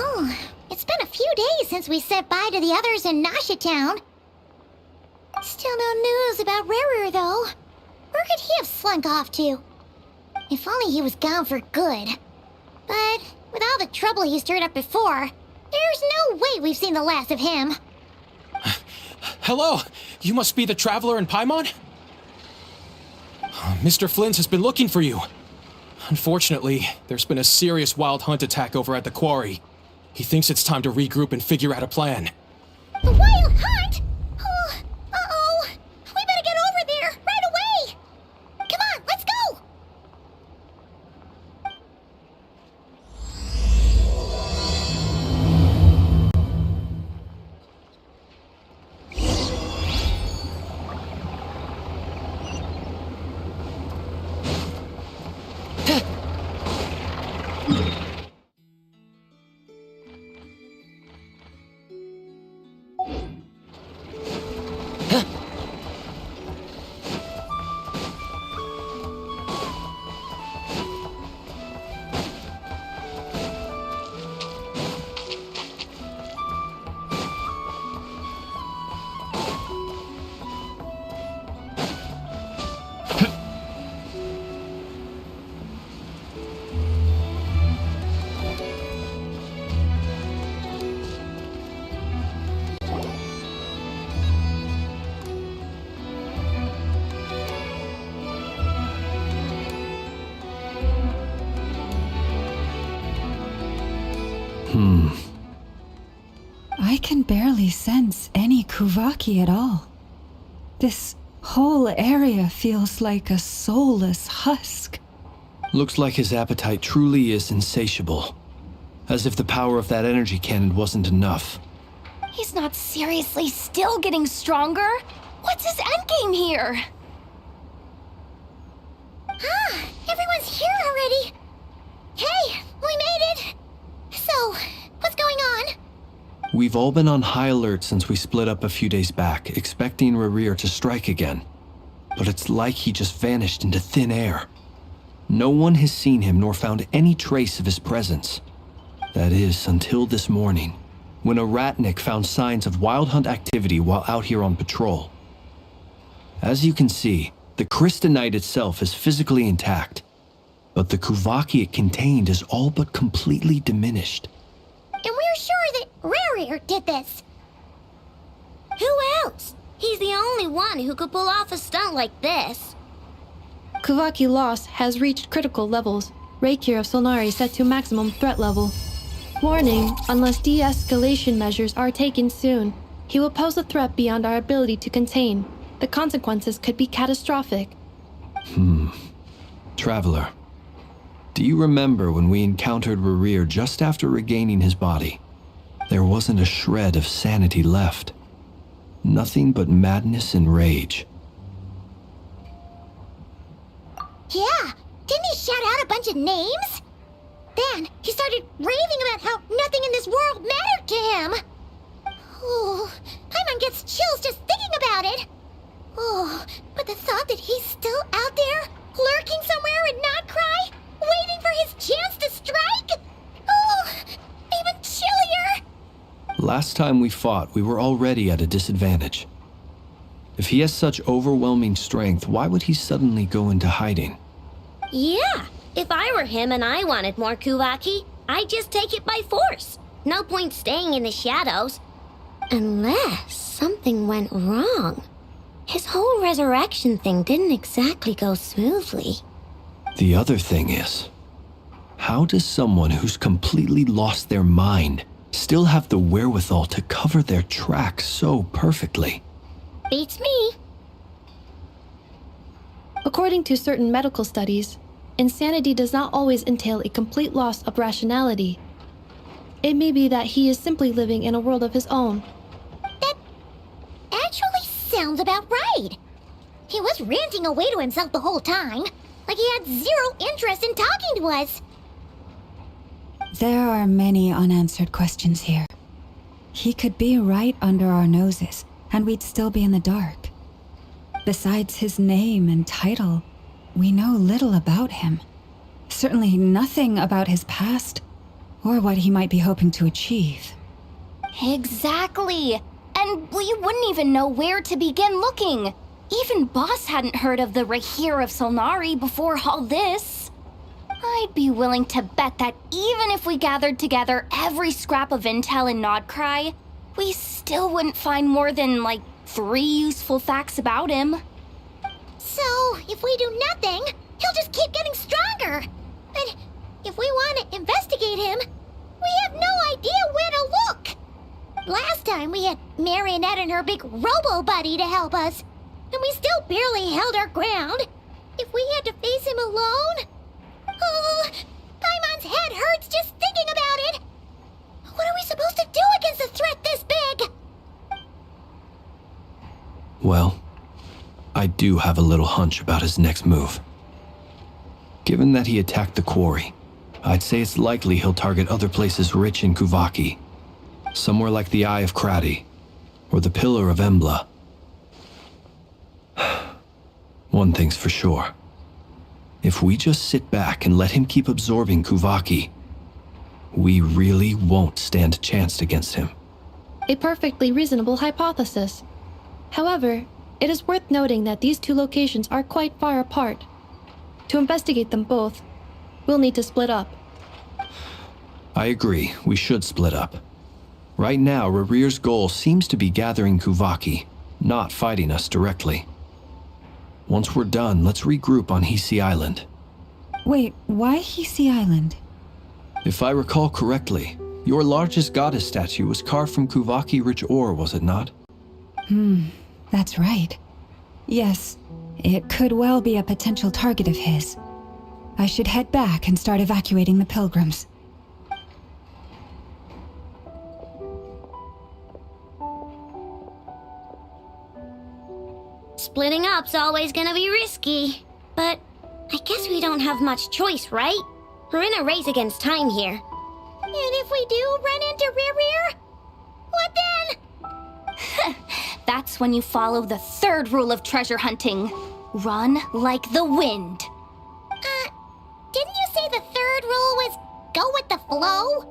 Oh, it's been a few days since we said bye to the others in Nasha Town. Still no news about Rerir, though. Where could he have slunk off to? If only he was gone for good. But with all the trouble he stirred up before, there's no way we've seen the last of him. Hello! You must be the traveler in Paimon? Mr. Flint has been looking for you. Unfortunately, there's been a serious wild hunt attack over at the quarry. He thinks it's time to regroup and figure out a plan. The wild hunt? Oh, uh-oh. We better get over there, right away! Come on, let's go! I can barely sense any Kuvaki at all. This whole area feels like a soulless husk. Looks like his appetite truly is insatiable. As if the power of that energy cannon wasn't enough. He's not seriously still getting stronger? What's his endgame here? Ah, everyone's here already. Hey, we made it. So, what's going on? We've all been on high alert since we split up a few days back, expecting Rerir to strike again. But it's like he just vanished into thin air. No one has seen him nor found any trace of his presence. That is, until this morning, when a ratnik found signs of wild hunt activity while out here on patrol. As you can see, the Crystonite itself is physically intact, but the Kuvaki it contained is all but completely diminished. And we're sure that Rerir did this. Who else? He's the only one who could pull off a stunt like this. Kuvaki loss has reached critical levels. Rerir of Solnari set to maximum threat level. Warning, unless de-escalation measures are taken soon, he will pose a threat beyond our ability to contain. The consequences could be catastrophic. Traveler, do you remember when we encountered Rerir just after regaining his body? There wasn't a shred of sanity left. Nothing but madness and rage. Yeah, didn't he shout out a bunch of names? Then he started raving about how nothing in this world mattered to him. Oh, Paimon gets chills just thinking about it. Oh, but the thought that he's still out there, lurking somewhere in Nod Krai, waiting for his chance to strike? Oh, even chillier. Last time we fought, we were already at a disadvantage. If he has such overwhelming strength, why would he suddenly go into hiding? Yeah, if I were him and I wanted more Kuvaki, I'd just take it by force. No point staying in the shadows. Unless something went wrong. His whole resurrection thing didn't exactly go smoothly. The other thing is, how does someone who's completely lost their mind still have the wherewithal to cover their tracks so perfectly? Beats me. According to certain medical studies, insanity does not always entail a complete loss of rationality. It may be that he is simply living in a world of his own. That actually sounds about right. He was ranting away to himself the whole time, like he had zero interest in talking to us. There are many unanswered questions here. He could be right under our noses, and we'd still be in the dark. Besides his name and title, we know little about him. Certainly nothing about his past, Or what he might be hoping to achieve. Exactly. And we wouldn't even know where to begin looking. Even Boss hadn't heard of the Rerir of Solnari before all this. I'd be willing to bet that even if we gathered together every scrap of intel in Nod Krai, we still wouldn't find more than, like, 3 useful facts about him. So, if we do nothing, he'll just keep getting stronger. And if we want to investigate him, we have no idea where to look. Last time we had Marionette and her big robo-buddy to help us, and we still barely held our ground. If we had to face him alone... Oh, Paimon's head hurts just thinking about it. What are we supposed to do against a threat this big? Well, I do have a little hunch about his next move. Given that he attacked the quarry, I'd say it's likely he'll target other places rich in Kuvaki. Somewhere like the Eye of Krati, or the Pillar of Embla. One thing's for sure. If we just sit back and let him keep absorbing Kuvaki, we really won't stand a chance against him. A perfectly reasonable hypothesis. However, it is worth noting that these 2 locations are quite far apart. To investigate them both, we'll need to split up. I agree, we should split up. Right now, Rerir's goal seems to be gathering Kuvaki, not fighting us directly. Once we're done, let's regroup on Hisi Island. Wait, why Hisi Island? If I recall correctly, your largest goddess statue was carved from Kuvaki-rich ore, was it not? That's right. Yes, it could well be a potential target of his. I should head back and start evacuating the pilgrims. Splitting up's always gonna be risky. But I guess we don't have much choice, right? We're in a race against time here. And if we do run into Rerir, what then? That's when you follow the 3rd rule of treasure hunting. Run like the wind. Didn't you say the 3rd rule was go with the flow?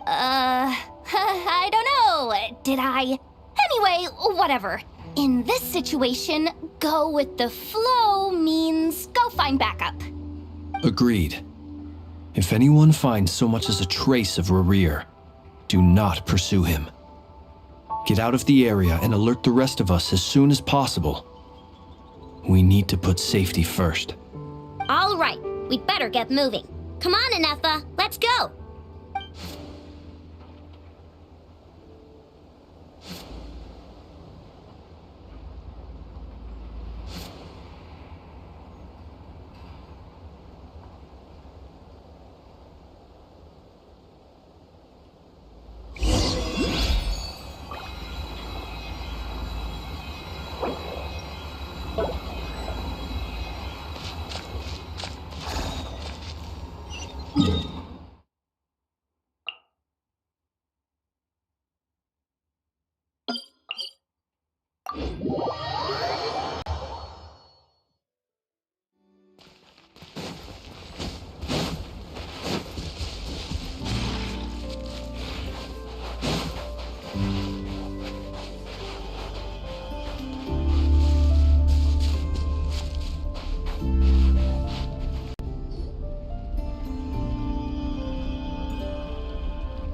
I don't know. Did I? Anyway, whatever. In this situation, go with the flow means go find backup. Agreed. If anyone finds so much as a trace of Rerir, do not pursue him. Get out of the area and alert the rest of us as soon as possible. We need to put safety first. All right, we'd better get moving. Come on, Anefa, let's go.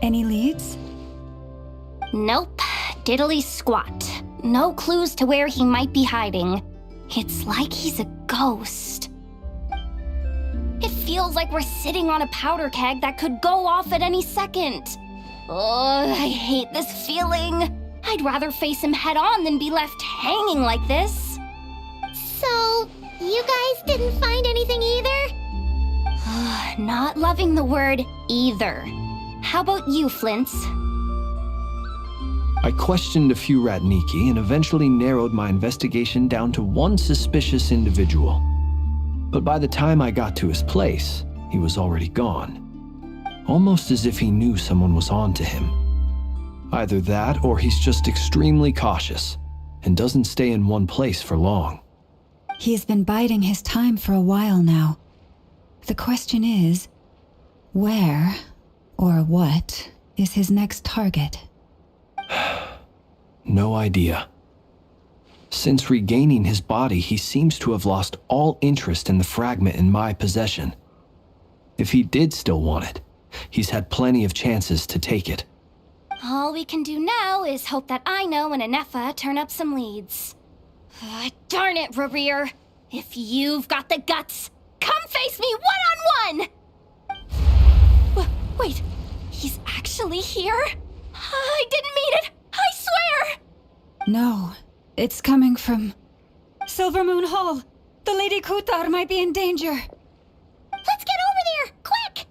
Any leads? Nope. Diddly squat. No clues to where he might be hiding. It's like he's a ghost. It feels like we're sitting on a powder keg that could go off at any second. Oh, I hate this feeling. I'd rather face him head on than be left hanging like this. So, you guys didn't find anything either? Not loving the word either. How about you, Flint's? I questioned a few Ratniki and eventually narrowed my investigation down to one suspicious individual. But by the time I got to his place, he was already gone. Almost as if he knew someone was on to him. Either that, or he's just extremely cautious and doesn't stay in one place for long. He's been biding his time for a while now. The question is, where Or what is his next target? No idea. Since regaining his body, he seems to have lost all interest in the fragment in my possession. If he did still want it, he's had plenty of chances to take it. All we can do now is hope that Ino and Anefa turn up some leads. Darn it, Rerir! If you've got the guts, come face me one-on-one! Wait, he's actually here? I didn't mean it! I swear! No, it's coming from Silver Moon Hall. The Lady Kutar might be in danger. Let's get over there, quick!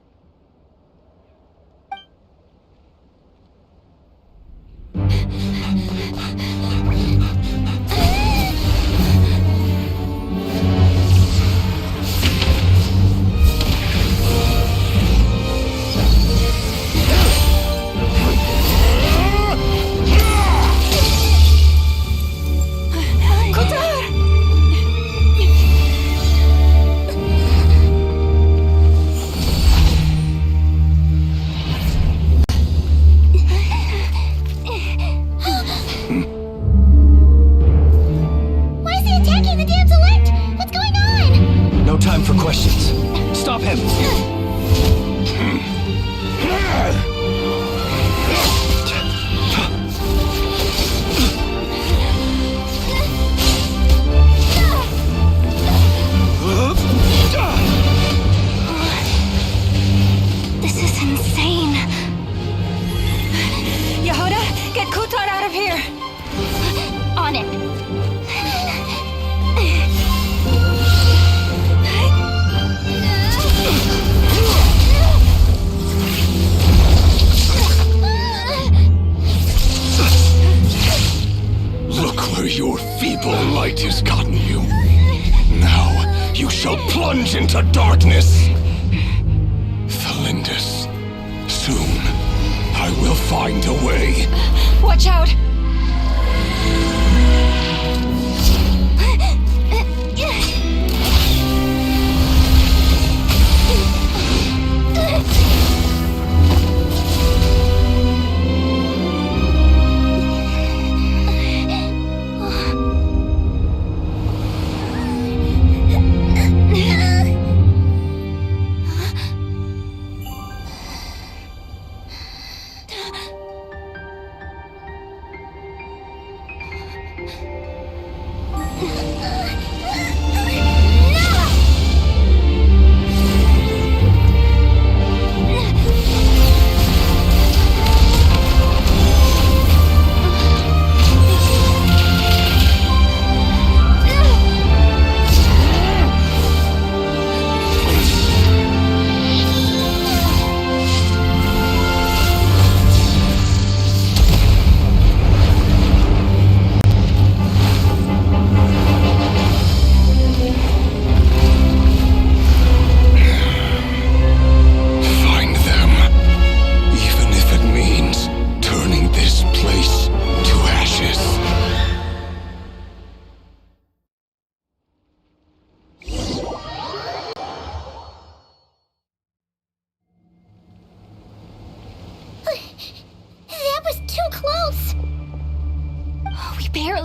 Into darkness. Felindus, soon I will find a way. Watch out!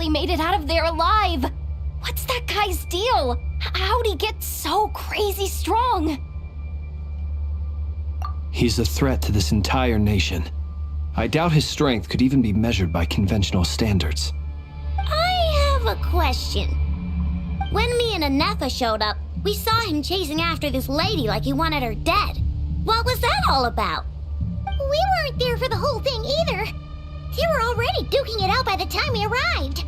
Made it out of there alive! What's that guy's deal? How'd he get so crazy strong? He's a threat to this entire nation. I doubt his strength could even be measured by conventional standards. I have a question. When me and Anefa showed up, we saw him chasing after this lady like he wanted her dead. What was that all about? We weren't there for the whole thing either. They were already duking it out by the time we arrived.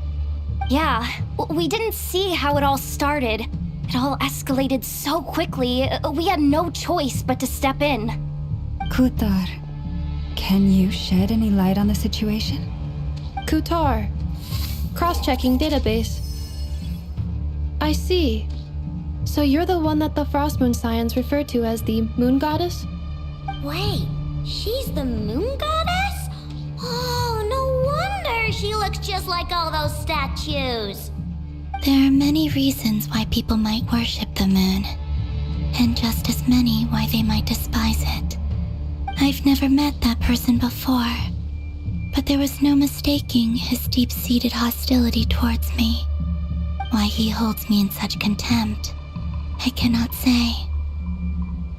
Yeah, we didn't see how it all started. It all escalated so quickly, we had no choice but to step in. Kutar, can you shed any light on the situation? Kutar. Cross-checking database. I see. So you're the one that the Frost Moon Scions refer to as the Moon Goddess? Wait, she's the Moon Goddess? Oh, no wonder she looks just like all those statues. There are many reasons why people might worship the moon, and just as many why they might despise it. I've never met that person before, but there was no mistaking his deep-seated hostility towards me. Why he holds me in such contempt, I cannot say.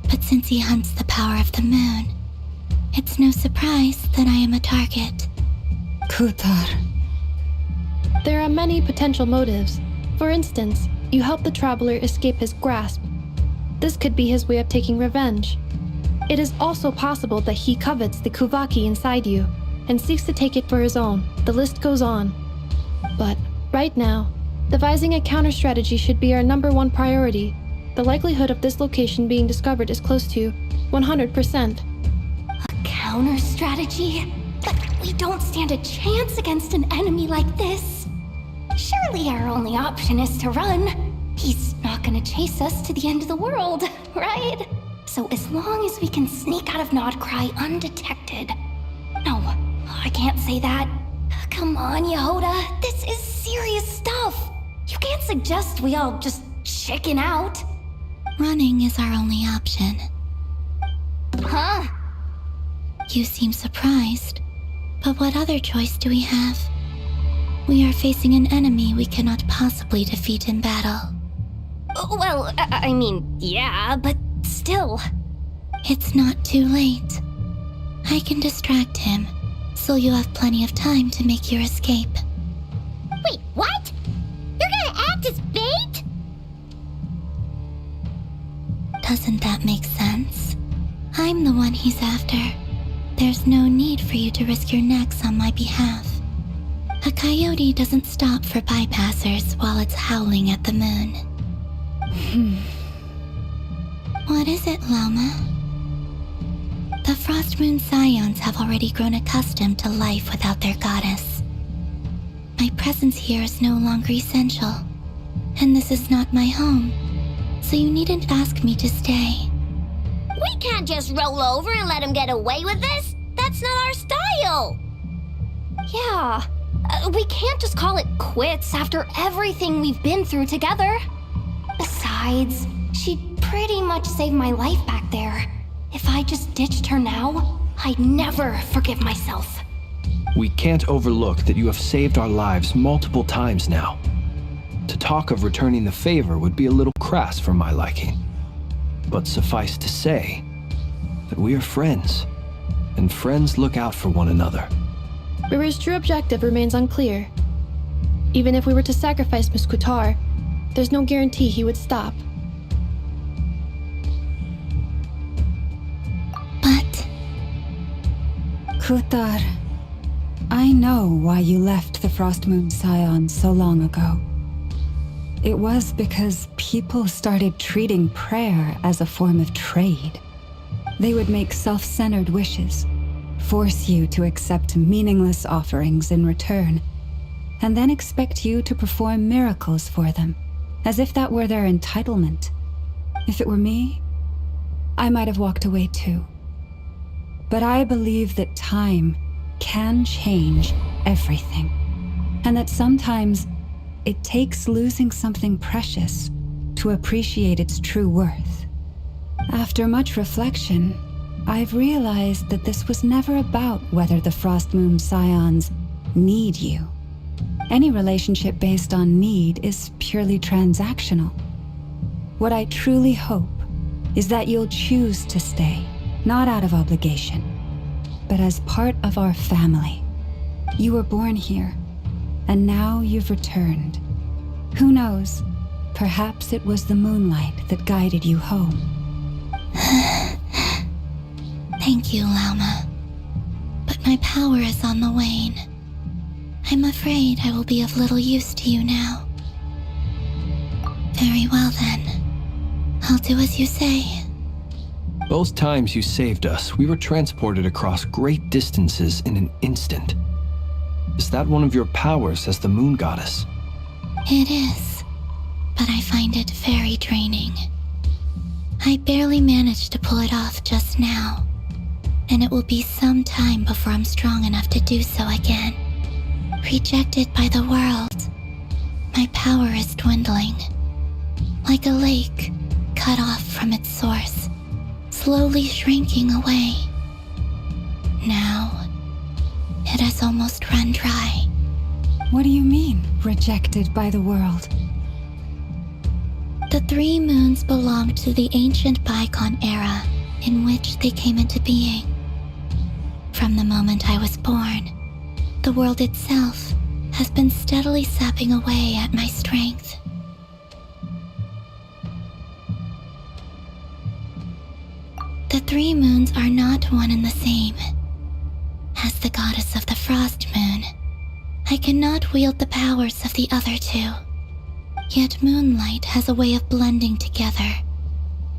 But since he hunts the power of the moon, it's no surprise that I am a target. Kutar. There are many potential motives. For instance, you help the traveler escape his grasp. This could be his way of taking revenge. It is also possible that he covets the Kuvaki inside you and seeks to take it for his own. The list goes on. But right now, devising a counter-strategy should be our #1 priority. The likelihood of this location being discovered is close to 100%. A counter strategy? But we don't stand a chance against an enemy like this. Surely our only option is to run. He's not gonna chase us to the end of the world, right? So as long as we can sneak out of Nod Krai undetected. No, I can't say that. Come on, Yehoda, this is serious stuff. You can't suggest we all just chicken out. Running is our only option. Huh? You seem surprised, but what other choice do we have? We are facing an enemy we cannot possibly defeat in battle. Well, I mean, yeah, but still. It's not too late. I can distract him, so you have plenty of time to make your escape. Wait, what? You're gonna act as bait? Doesn't that make sense? I'm the one he's after. There's no need for you to risk your necks on my behalf. A coyote doesn't stop for bypassers while it's howling at the moon. What is it, Loma? The Frost Moon Scions have already grown accustomed to life without their goddess. My presence here is no longer essential, and this is not my home, so you needn't ask me to stay. We can't just roll over and let him get away with this. That's not our style. Yeah, we can't just call it quits after everything we've been through together. Besides, she'd pretty much saved my life back there. If I just ditched her now, I'd never forgive myself. We can't overlook that you have saved our lives multiple times now. To talk of returning the favor would be a little crass for my liking. But suffice to say that we are friends, and friends look out for one another. Rerir's true objective remains unclear. Even if we were to sacrifice Miss Kutar, there's no guarantee he would stop. But Kutar, I know why you left the Frost Moon Scions so long ago. It was because people started treating prayer as a form of trade. They would make self-centered wishes, force you to accept meaningless offerings in return, and then expect you to perform miracles for them, as if that were their entitlement. If it were me, I might have walked away too. But I believe that time can change everything, and that sometimes it takes losing something precious to appreciate its true worth. After much reflection, I've realized that this was never about whether the Frost Moon Scions need you. Any relationship based on need is purely transactional. What I truly hope is that you'll choose to stay, not out of obligation, but as part of our family. You were born here, and now you've returned. Who knows? Perhaps it was the moonlight that guided you home. thank you, Lauma. But my power is on the wane. I'm afraid I will be of little use to you now. Very well then. I'll do as you say. Both times you saved us, we were transported across great distances in an instant. Is that one of your powers as the moon goddess? It is, but I find it very draining. I barely managed to pull it off just now, and it will be some time before I'm strong enough to do so again. Rejected by the world, my power is dwindling. Like a lake cut off from its source, slowly shrinking away. Now, it has almost run dry. What do you mean, rejected by the world? The 3 moons belonged to the ancient bygone era in which they came into being. From the moment I was born, the world itself has been steadily sapping away at my strength. The 3 moons are not one and the same. As the goddess of the Frost Moon, I cannot wield the powers of the other 2. Yet moonlight has a way of blending together.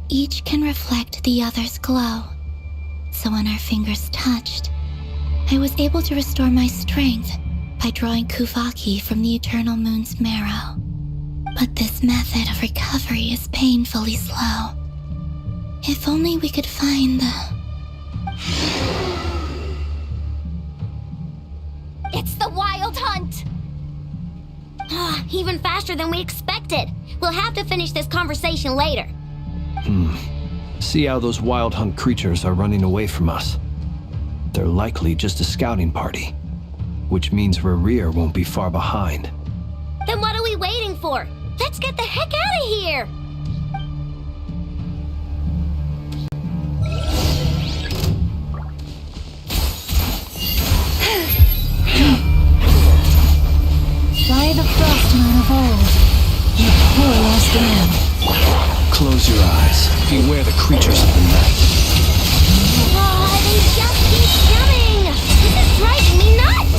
Each can reflect the other's glow. So when our fingers touched, I was able to restore my strength by drawing Kuvaki from the eternal moon's marrow. But this method of recovery is painfully slow. If only we could find the... It's the Wild Hunt! Even faster than we expected. We'll have to finish this conversation later. See how those Wild Hunt creatures are running away from us. They're likely just a scouting party, which means Rerir won't be far behind. Then what are we waiting for? Let's get the heck out of here! By the Frost Moon of old, you poor lost man. Close your eyes. Beware the creatures of the night. They just keep coming! This is driving me nuts!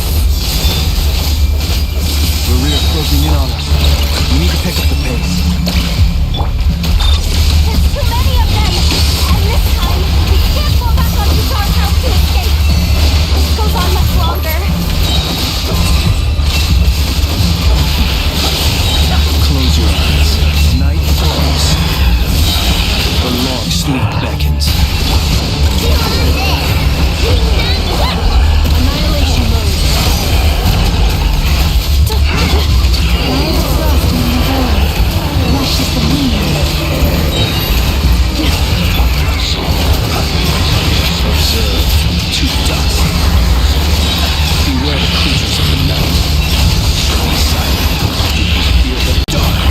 Rerir closing in on us. We need to pick up the pace. There's too many of them! And this time, we can't fall back on Utar's house to escape! This goes on much longer. Close your eyes. Night falls. The long sleep beckons. Annihilation mode. By the Frost Moon of old, rushes the wind. Observe to dust. Beware the creatures of the night. Be silent. Fear the dark.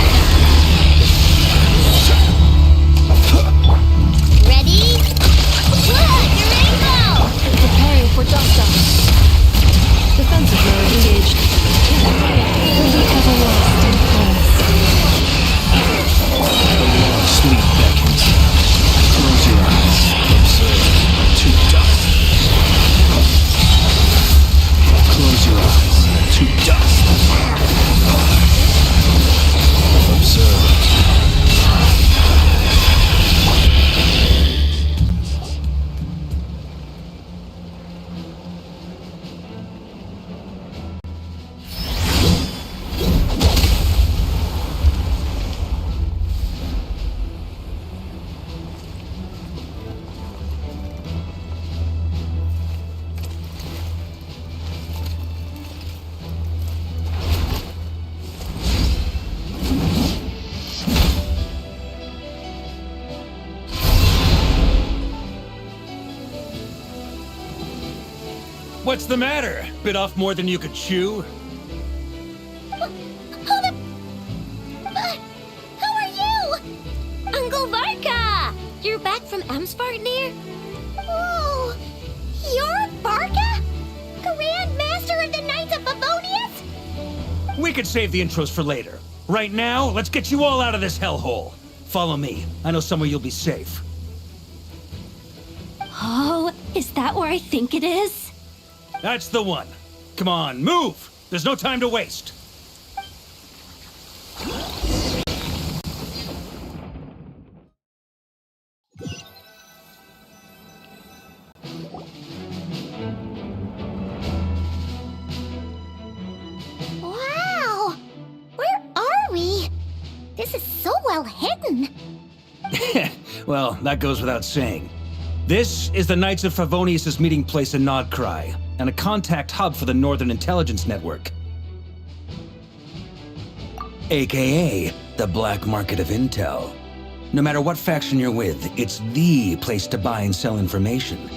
Ready? Durango! Preparing for dust up. Defensive mode engaged. For the everlasting past. The long sleep beckons. Close your eyes. Observe to dust. Close your eyes. To dust. Observe. What's the matter? Bit off more than you could chew? Who are you? Uncle Varka! You're back from Amsvartnir? Oh, you're Varka? Grand Master of the Knights of Favonius? We could save the intros for later. Right now, let's get you all out of this hellhole. Follow me. I know somewhere you'll be safe. Oh, is that where I think it is? That's the one. Come on, move! There's no time to waste. Wow! Where are we? This is so well hidden. Well, that goes without saying. This is the Knights of Favonius' meeting place in Nod Krai, and a contact hub for the Northern Intelligence Network. AKA, the black market of intel. No matter what faction you're with, it's the place to buy and sell information.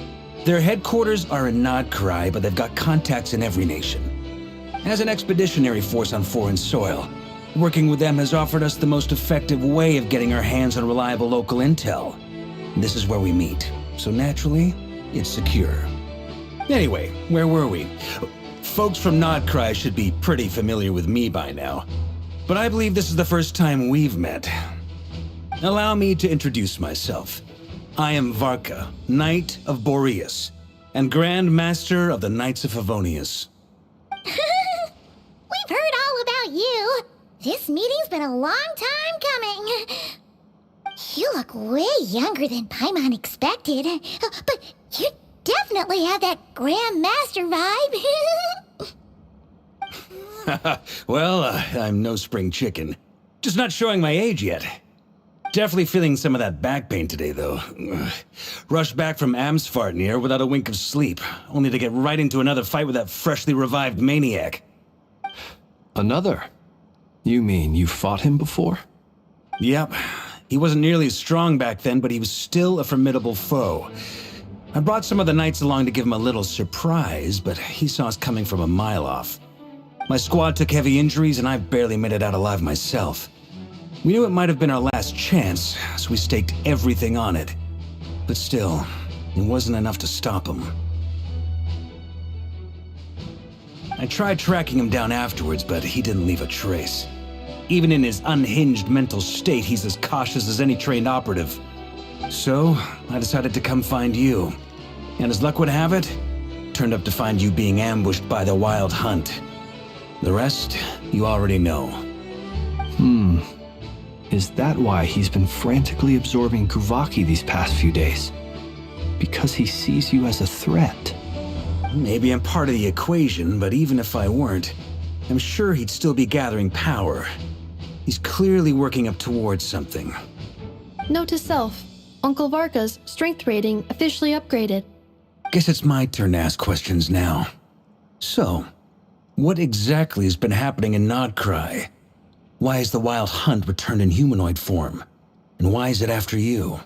Their headquarters are in Nod Krai, but they've got contacts in every nation. As an expeditionary force on foreign soil, working with them has offered us the most effective way of getting our hands on reliable local intel. This is where we meet, so naturally, it's secure. Anyway, where were we? Folks from Nod Krai should be pretty familiar with me by now, but I believe this is the first time we've met. Allow me to introduce myself. I am Varka, Knight of Boreas, and Grand Master of the Knights of Favonius. We've heard all about you. This meeting's been a long time coming. You look way younger than Paimon expected, but you definitely have that Grand Master vibe. Well, I'm no spring chicken. Just not showing my age yet. Definitely feeling some of that back pain today, though. Rushed back from Amsfartnir without a wink of sleep, only to get right into another fight with that freshly revived maniac. Another? You mean you fought him before? Yep. He wasn't nearly as strong back then, but he was still a formidable foe. I brought some of the knights along to give him a little surprise, but he saw us coming from a mile off. My squad took heavy injuries, and I barely made it out alive myself. We knew it might have been our last chance, so we staked everything on it. But still, it wasn't enough to stop him. I tried tracking him down afterwards, but he didn't leave a trace. Even in his unhinged mental state, he's as cautious as any trained operative. So, I decided to come find you. And as luck would have it, turned up to find you being ambushed by the Wild Hunt. The rest, you already know. Is that why he's been frantically absorbing Kuvaki these past few days? Because he sees you as a threat? Maybe I'm part of the equation, but even if I weren't, I'm sure he'd still be gathering power. He's clearly working up towards something. Note to self, Uncle Varka's strength rating officially upgraded. Guess it's my turn to ask questions now. So, what exactly has been happening in Nod Krai? Why is the Wild Hunt returned in humanoid form? And why is it after you?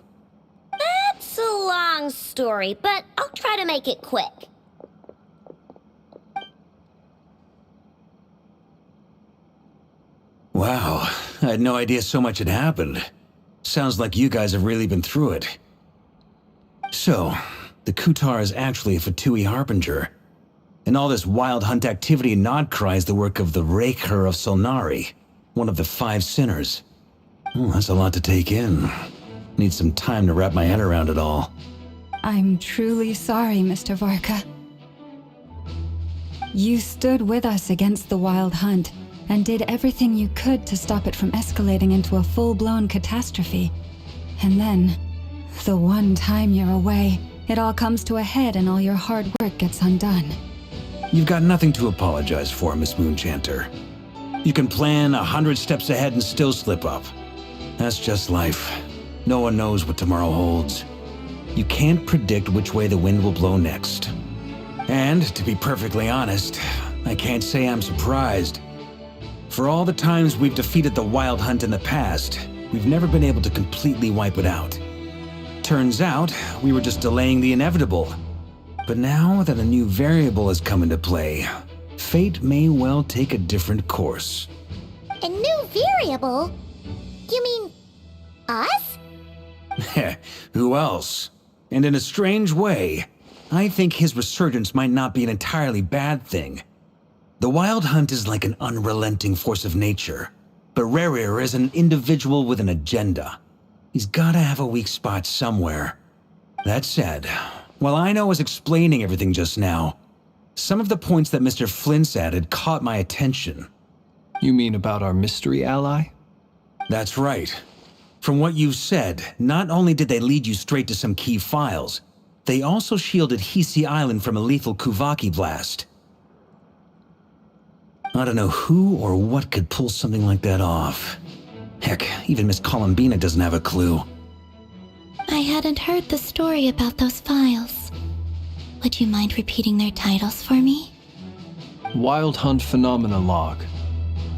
That's a long story, but I'll try to make it quick. Wow, I had no idea so much had happened. Sounds like you guys have really been through it. So, the Kutar is actually a Fatui Harbinger. And all this Wild Hunt activity in Nod Krai is the work of the Rerir of Solnari, one of the 5 sinners. That's a lot to take in. Need some time to wrap my head around it all. I'm truly sorry, Mr. Varka. You stood with us against the Wild Hunt and did everything you could to stop it from escalating into a full-blown catastrophe. And then, the one time you're away, it all comes to a head and all your hard work gets undone. You've got nothing to apologize for, Miss Moonchanter. You can plan 100 steps ahead and still slip up. That's just life. No one knows what tomorrow holds. You can't predict which way the wind will blow next. And, to be perfectly honest, I can't say I'm surprised. For all the times we've defeated the Wild Hunt in the past, we've never been able to completely wipe it out. Turns out, we were just delaying the inevitable. But now that a new variable has come into play, fate may well take a different course. A new variable? You mean us? Who else? And in a strange way, I think his resurgence might not be an entirely bad thing. The Wild Hunt is like an unrelenting force of nature, but Rerir is an individual with an agenda. He's gotta have a weak spot somewhere. That said, while I was explaining everything just now, some of the points that Mr. Flint's added caught my attention. You mean about our mystery ally? That's right. From what you've said, not only did they lead you straight to some key files, they also shielded Hisi Island from a lethal Kuvaki blast. I don't know who or what could pull something like that off. Heck, even Miss Columbina doesn't have a clue. I hadn't heard the story about those files. Would you mind repeating their titles for me? Wild Hunt Phenomena Log,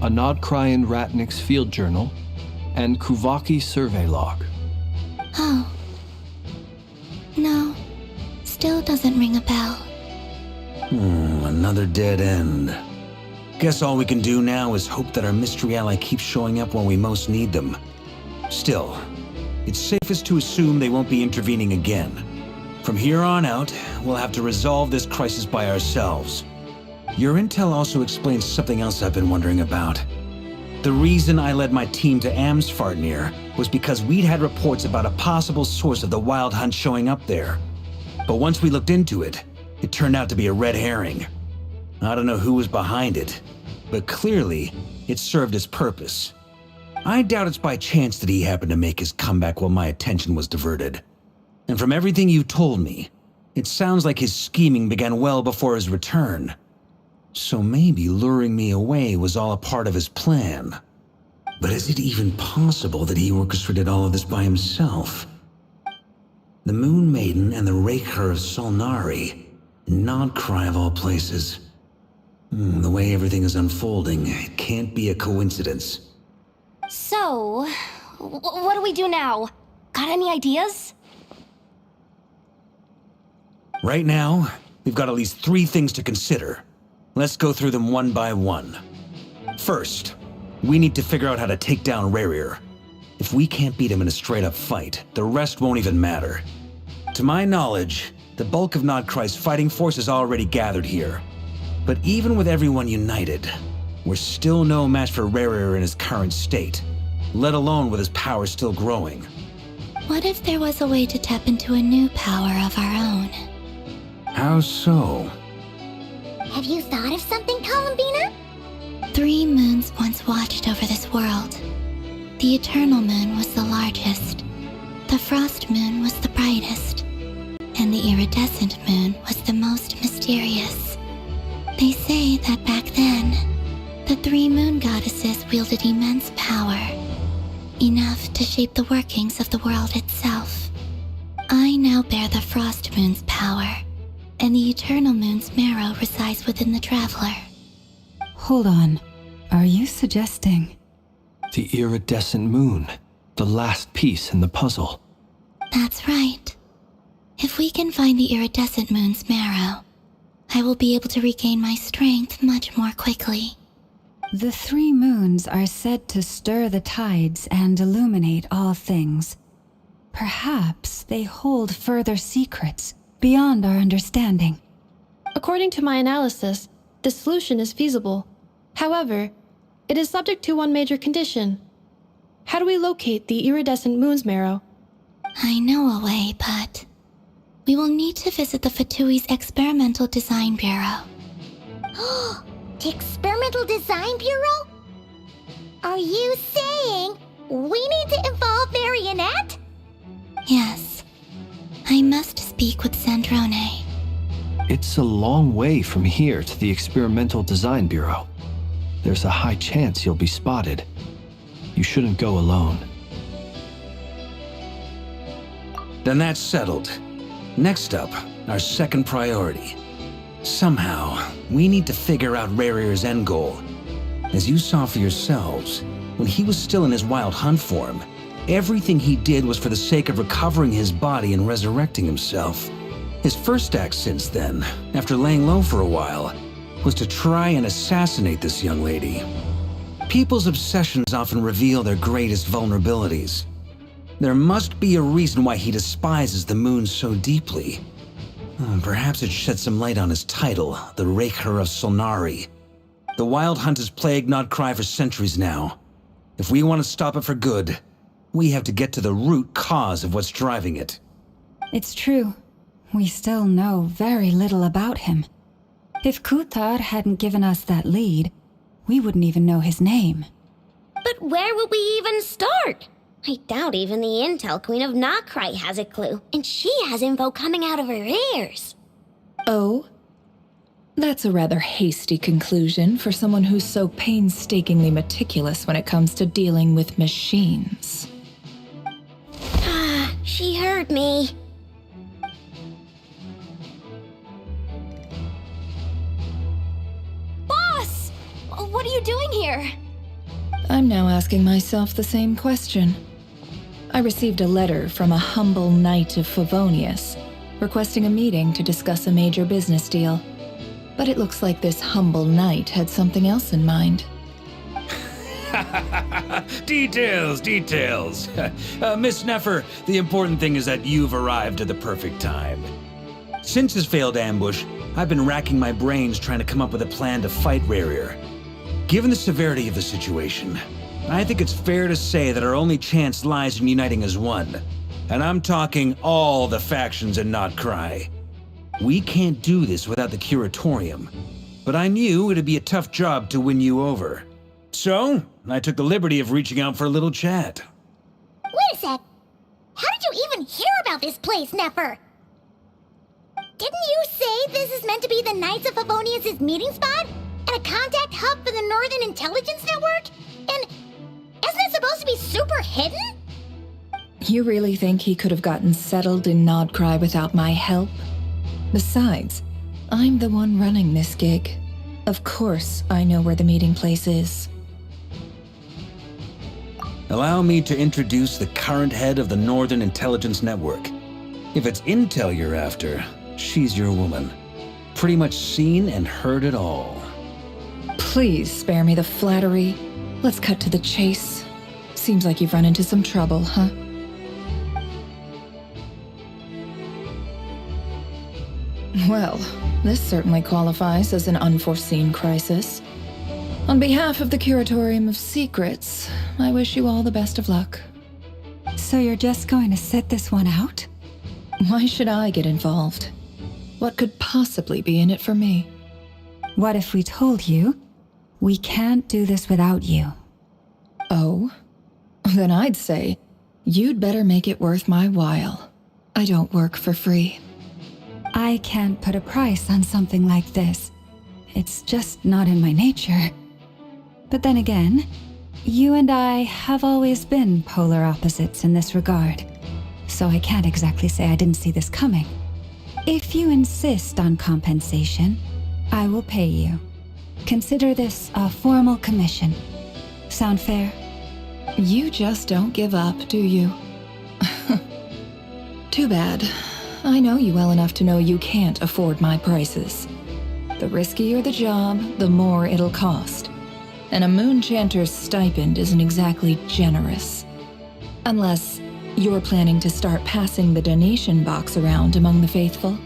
a Nod Krai Ratnik's Field Journal, and Kuvaki Survey Log. Oh. No. still doesn't ring a bell. Another dead end. Guess all we can do now is hope that our mystery ally keeps showing up when we most need them. Still, it's safest to assume they won't be intervening again. From here on out, we'll have to resolve this crisis by ourselves. Your intel also explains something else I've been wondering about. The reason I led my team to Amsfartnir was because we'd had reports about a possible source of the Wild Hunt showing up there. But once we looked into it, it turned out to be a red herring. I don't know who was behind it, but clearly, it served its purpose. I doubt it's by chance that he happened to make his comeback while my attention was diverted. And from everything you told me, it sounds like his scheming began well before his return. So maybe luring me away was all a part of his plan. But is it even possible that he orchestrated all of this by himself? The Moon Maiden and the Rerir of Solnari, Nod Krai of all places. The way everything is unfolding, it can't be a coincidence. So, what do we do now? Got any ideas? Right now, we've got at least 3 things to consider. Let's go through them one by one. First, we need to figure out how to take down Rerir. If we can't beat him in a straight-up fight, the rest won't even matter. To my knowledge, the bulk of Nod Krai's fighting force is already gathered here. But even with everyone united, we're still no match for Rerir in his current state, let alone with his power still growing. What if there was a way to tap into a new power of our own? How so? Have you thought of something, Columbina? 3 moons once watched over this world. The Eternal Moon was the largest, the Frost Moon was the brightest, and the Iridescent Moon was the most mysterious. They say that back then, the 3 moon goddesses wielded immense power, enough to shape the workings of the world itself. I now bear the Frost Moon's power, and the Eternal Moon's marrow resides within the Traveler. Hold on. Are you suggesting? The iridescent moon, the last piece in the puzzle. That's right. If we can find the Iridescent Moon's marrow, I will be able to regain my strength much more quickly. The 3 moons are said to stir the tides and illuminate all things. Perhaps they hold further secrets beyond our understanding. According to my analysis, the solution is feasible. However, it is subject to one major condition. How do we locate the Iridescent Moon's marrow? I know a way, but we will need to visit the Fatui's Experimental Design Bureau. The Experimental Design Bureau? Are you saying we need to involve Marionette? Yes. I must speak with Sandrone. It's a long way from here to the Experimental Design Bureau. There's a high chance you'll be spotted. You shouldn't go alone. Then that's settled. Next up, our second priority. Somehow, we need to figure out Rerir's end goal. As you saw for yourselves, when he was still in his Wild Hunt form, everything he did was for the sake of recovering his body and resurrecting himself. His first act since then, after laying low for a while, was to try and assassinate this young lady. People's obsessions often reveal their greatest vulnerabilities. There must be a reason why he despises the moon so deeply. Perhaps it sheds some light on his title, the Rerir of Solnari. The Wild Hunt has plagued Nod Krai for centuries now. If we want to stop it for good, we have to get to the root cause of what's driving it. It's true. We still know very little about him. If Kuthar hadn't given us that lead, we wouldn't even know his name. But where would we even start? I doubt even the Intel Queen of Nod Krai has a clue, and she has info coming out of her ears. Oh? That's a rather hasty conclusion for someone who's so painstakingly meticulous when it comes to dealing with machines. She heard me. Boss! What are you doing here? I'm now asking myself the same question. I received a letter from a humble knight of Favonius, requesting a meeting to discuss a major business deal. But it looks like this humble knight had something else in mind. Details, details. Miss Neffer, the important thing is that you've arrived at the perfect time. Since his failed ambush, I've been racking my brains trying to come up with a plan to fight Rerir. Given the severity of the situation, I think it's fair to say that our only chance lies in uniting as one. And I'm talking all the factions in Nod Krai. We can't do this without the Curatorium, but I knew it'd be a tough job to win you over. So, I took the liberty of reaching out for a little chat. Wait a sec. How did you even hear about this place, Neffer? Didn't you say this is meant to be the Knights of Favonius' meeting spot? And a contact hub for the Northern Intelligence Network? And isn't it supposed to be super hidden? You really think he could have gotten settled in Nod Krai without my help? Besides, I'm the one running this gig. Of course I know where the meeting place is. Allow me to introduce the current head of the Northern Intelligence Network. If it's intel you're after, she's your woman. Pretty much seen and heard it all. Please spare me the flattery. Let's cut to the chase. Seems like you've run into some trouble, huh? Well, this certainly qualifies as an unforeseen crisis. On behalf of the Curatorium of Secrets, I wish you all the best of luck. So you're just going to sit this one out? Why should I get involved? What could possibly be in it for me? What if we told you we can't do this without you? Oh? Then I'd say you'd better make it worth my while. I don't work for free. I can't put a price on something like this. It's just not in my nature. But then again, you and I have always been polar opposites in this regard, so I can't exactly say I didn't see this coming. If you insist on compensation, I will pay you. Consider this a formal commission. Sound fair? You just don't give up, do you? Too bad. I know you well enough to know you can't afford my prices. The riskier the job, the more it'll cost. And a Moonchanter's stipend isn't exactly generous. Unless you're planning to start passing the donation box around among the faithful.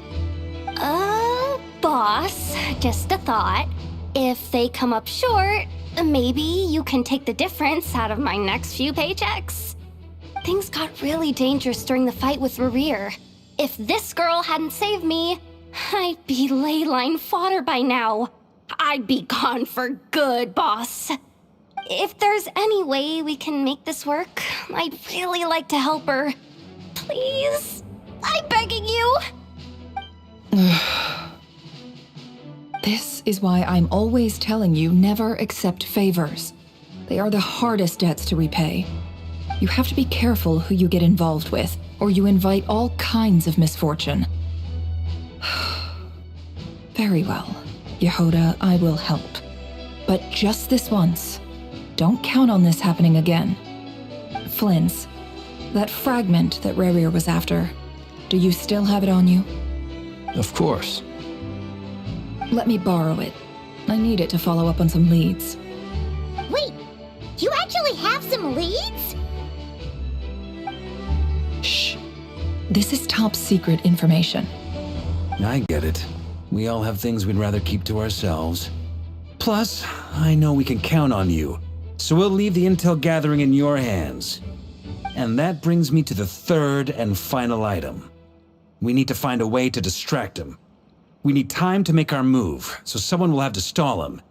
Boss, just a thought. If they come up short, maybe you can take the difference out of my next few paychecks. Things got really dangerous during the fight with Rerir. If this girl hadn't saved me, I'd be ley line fodder by now. I'd be gone for good, boss. If there's any way we can make this work, I'd really like to help her. Please? I'm begging you. This is why I'm always telling you never accept favors. They are the hardest debts to repay. You have to be careful who you get involved with, or you invite all kinds of misfortune. Very well, Yehoda, I will help. But just this once. Don't count on this happening again. Flynn's, that fragment that Rerir was after, do you still have it on you? Of course. Let me borrow it. I need it to follow up on some leads. Wait, you actually have some leads? Shh. This is top secret information. I get it. We all have things we'd rather keep to ourselves. Plus, I know we can count on you, so we'll leave the intel gathering in your hands. And that brings me to the third and final item. We need to find a way to distract him. We need time to make our move, so someone will have to stall him.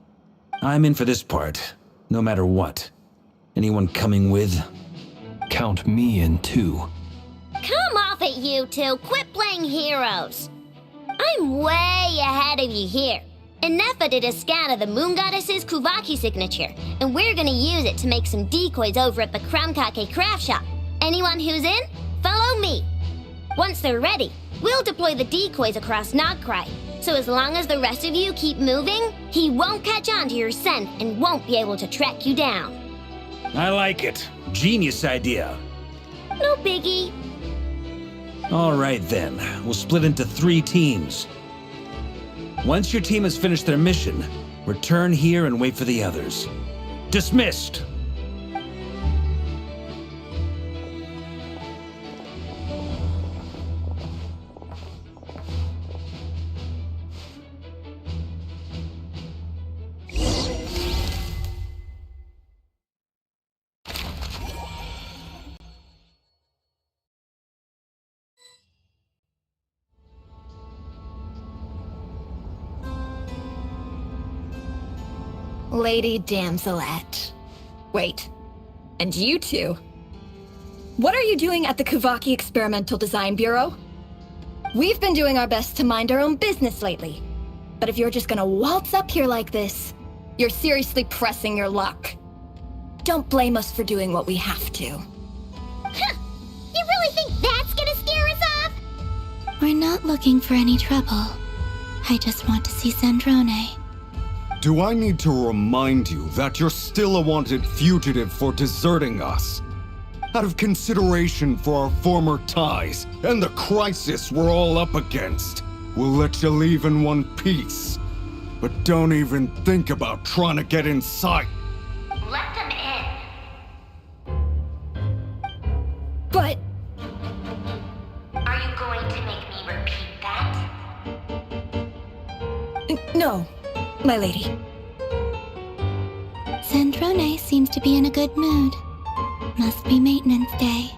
I'm in for this part, no matter what. Anyone coming with? Count me in too. Come off it, you two. Quit playing heroes. I'm way ahead of you here. Nefa did a scan of the Moon Goddess's Kuvaki signature, and we're gonna use it to make some decoys over at the Kramkake craft shop. Anyone who's in, follow me. Once they're ready, we'll deploy the decoys across Nod Krai. So as long as the rest of you keep moving, he won't catch on to your scent and won't be able to track you down. I like it. Genius idea. No biggie. All right then, we'll split into 3 teams. Once your team has finished their mission, return here and wait for the others. Dismissed! Lady Damselette. Wait, and you two? What are you doing at the Kuvaki Experimental Design Bureau? We've been doing our best to mind our own business lately. But if you're just gonna waltz up here like this, you're seriously pressing your luck. Don't blame us for doing what we have to. Huh. You really think that's gonna scare us off? We're not looking for any trouble. I just want to see Zandrone. Do I need to remind you that you're still a wanted fugitive for deserting us? Out of consideration for our former ties and the crisis we're all up against, we'll let you leave in one piece. But don't even think about trying to get inside. Let them in. But... Are you going to make me repeat that? no, my lady. Zandrone seems to be in a good mood. Must be maintenance day.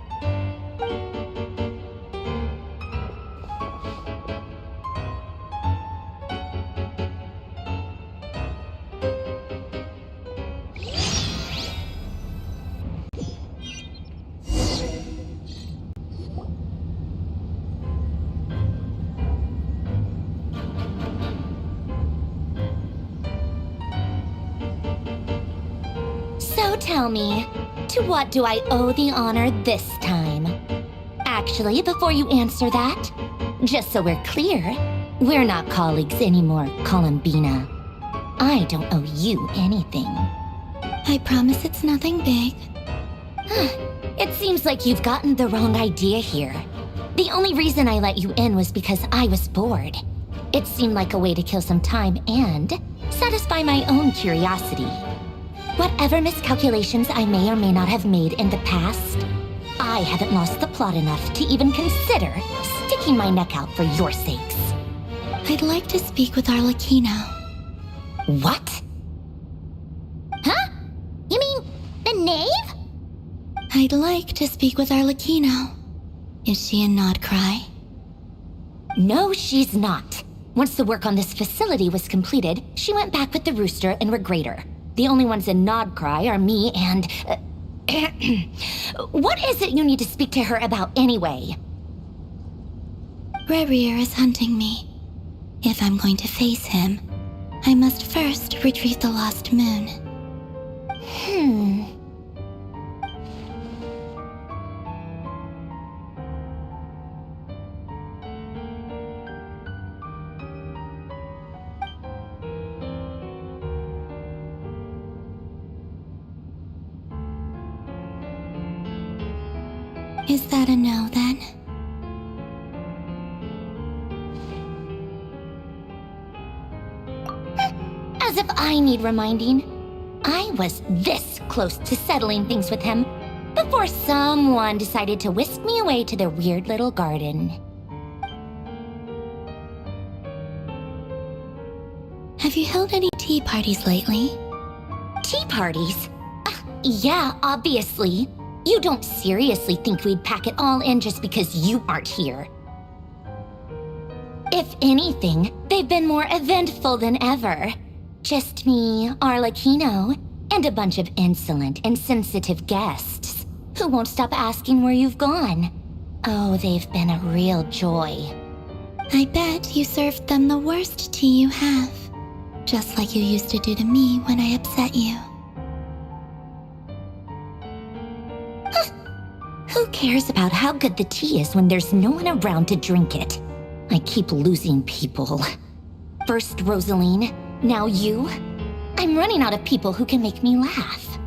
So tell me, to what do I owe the honor this time? Actually, before you answer that, just so we're clear, we're not colleagues anymore, Columbina. I don't owe you anything. I promise it's nothing big. It seems like you've gotten the wrong idea here. The only reason I let you in was because I was bored. It seemed like a way to kill some time and satisfy my own curiosity. Whatever miscalculations I may or may not have made in the past, I haven't lost the plot enough to even consider sticking my neck out for your sakes. I'd like to speak with Arlecchino. What? Huh? You mean the knave? I'd like to speak with Arlecchino. Is she in Nod Krai? No, she's not. Once the work on this facility was completed, she went back with the Rooster and Rerir. The only ones in Nod Krai are me and... What is it you need to speak to her about anyway? Rerir is hunting me. If I'm going to face him, I must first retrieve the lost moon. Is that a no, then? As if I need reminding. I was this close to settling things with him before someone decided to whisk me away to their weird little garden. Have you held any tea parties lately? Tea parties? Yeah, obviously. You don't seriously think we'd pack it all in just because you aren't here. If anything, they've been more eventful than ever. Just me, Arlecchino, and a bunch of insolent and sensitive guests who won't stop asking where you've gone. Oh, they've been a real joy. I bet you served them the worst tea you have. Just like you used to do to me when I upset you. Who cares about how good the tea is when there's no one around to drink it? I keep losing people. First Rosaline, now you. I'm running out of people who can make me laugh.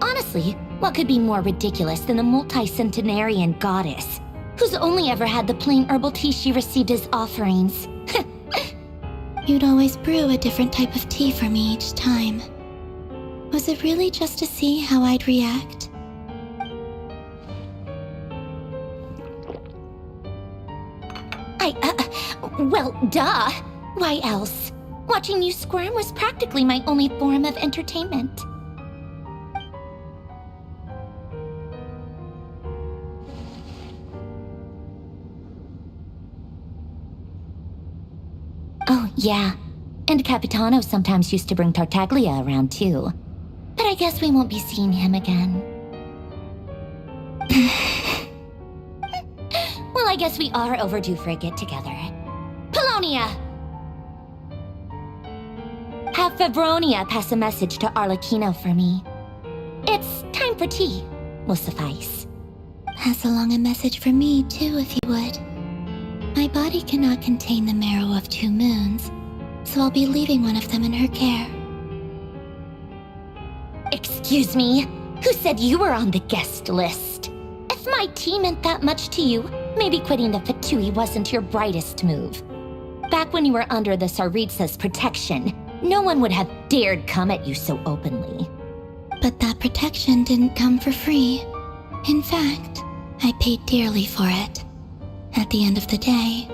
Honestly, what could be more ridiculous than the multi-centenarian goddess? who's only ever had the plain herbal tea she received as offerings. You'd always brew a different type of tea for me each time. Was it really just to see how I'd react? Well, duh. Why else? Watching you squirm was practically my only form of entertainment. Oh, yeah. And Capitano sometimes used to bring Tartaglia around, too. But I guess we won't be seeing him again. Well, I guess we are overdue for a get-together. Polonia! Have Febronia pass a message to Arlecchino for me. It's time for tea will suffice. Pass along a message for me, too, if you would. My body cannot contain the marrow of 2 moons, so I'll be leaving one of them in her care. Excuse me? Who said you were on the guest list? If my tea meant that much to you, maybe quitting the Fatui wasn't your brightest move. Back when you were under the Tsaritsa's protection, no one would have dared come at you so openly. But that protection didn't come for free. In fact, I paid dearly for it. At the end of the day,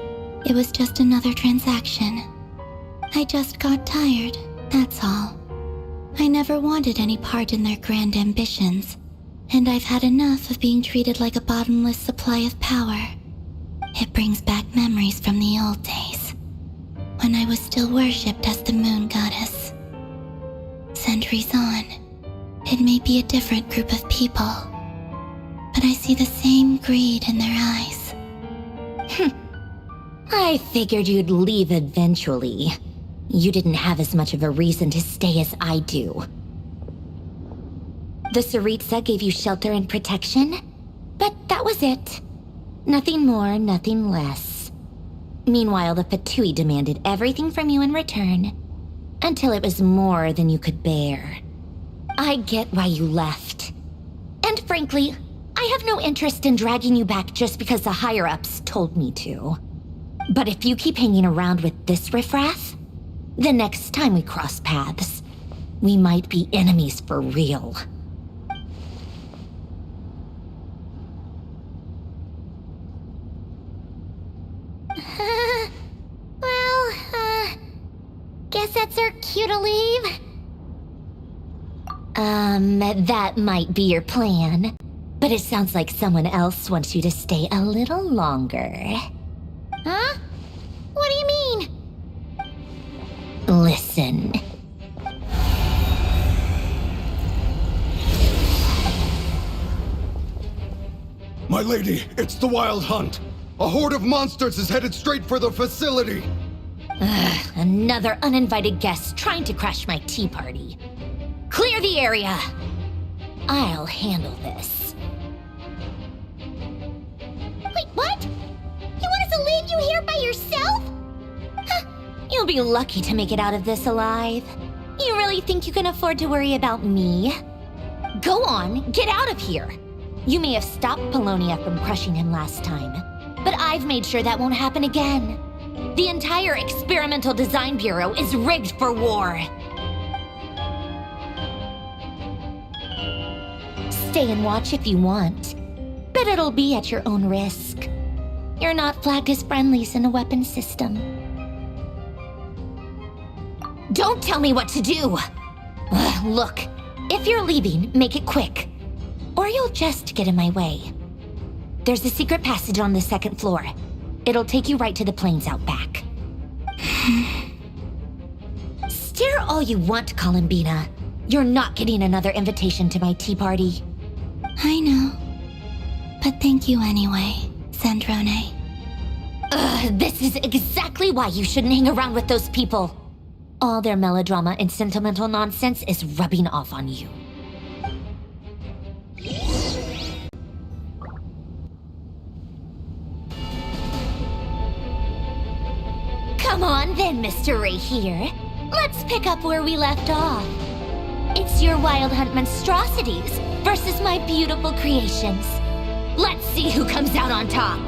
it was just another transaction. I just got tired, that's all. I never wanted any part in their grand ambitions, and I've had enough of being treated like a bottomless supply of power. It brings back memories from the old days, when I was still worshipped as the moon goddess. Centuries on, it may be a different group of people, but I see the same greed in their eyes. I figured you'd leave eventually. You didn't have as much of a reason to stay as I do. The Tsaritsa gave you shelter and protection, but that was it. Nothing more, nothing less. Meanwhile, the Fatui demanded everything from you in return, until it was more than you could bear. I get why you left. And frankly, I have no interest in dragging you back just because the higher-ups told me to. But if you keep hanging around with this riffraff, the next time we cross paths, we might be enemies for real. Guess that's our cue to leave. That might be your plan. But it sounds like someone else wants you to stay a little longer. Huh? What do you mean? Listen. My lady, it's the Wild Hunt. A horde of monsters is headed straight for the facility. Another uninvited guest trying to crash my tea party. Clear the area. I'll handle this. Wait, what? You want us to leave you here by yourself? You'll be lucky to make it out of this alive. You really think you can afford to worry about me? Go on, get out of here. You may have stopped Polonia from crushing him last time, but I've made sure that won't happen again. The entire Experimental Design Bureau is rigged for war. Stay and watch if you want, but it'll be at your own risk. You're not flagged as friendlies in the weapon system. Don't tell me what to do! Look, if you're leaving, make it quick, or you'll just get in my way. There's a secret passage on the 2nd floor. It'll take you right to the plains out back. Stare all you want, Columbina. You're not getting another invitation to my tea party. I know. But thank you anyway, Sandrone. This is exactly why you shouldn't hang around with those people. All their melodrama and sentimental nonsense is rubbing off on you. Come on then, Mr. Rerir. Let's pick up where we left off. It's your Wild Hunt monstrosities versus my beautiful creations. Let's see who comes out on top.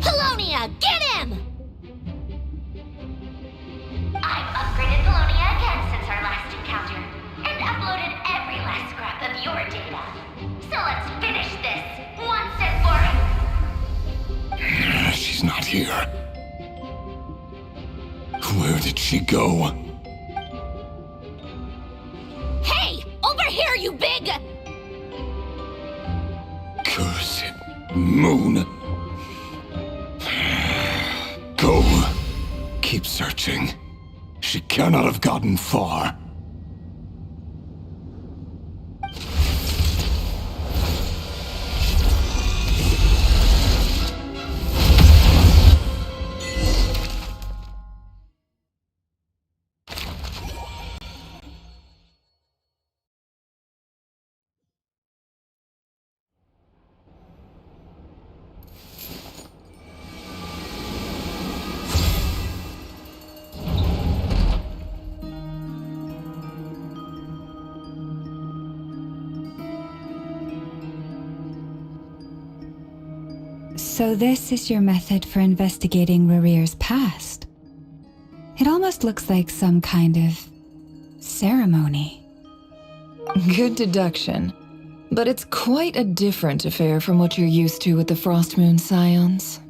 Polonia, get him! I've upgraded Polonia again since our last encounter, and uploaded every last scrap of your data. So let's finish this, once and for all. She's not here. Where did she go? Moon. Go. Keep searching. She cannot have gotten far. So this is your method for investigating Rerir's past. It almost looks like some kind of ceremony. Good deduction. But it's quite a different affair from what you're used to with the Frostmoon Scions.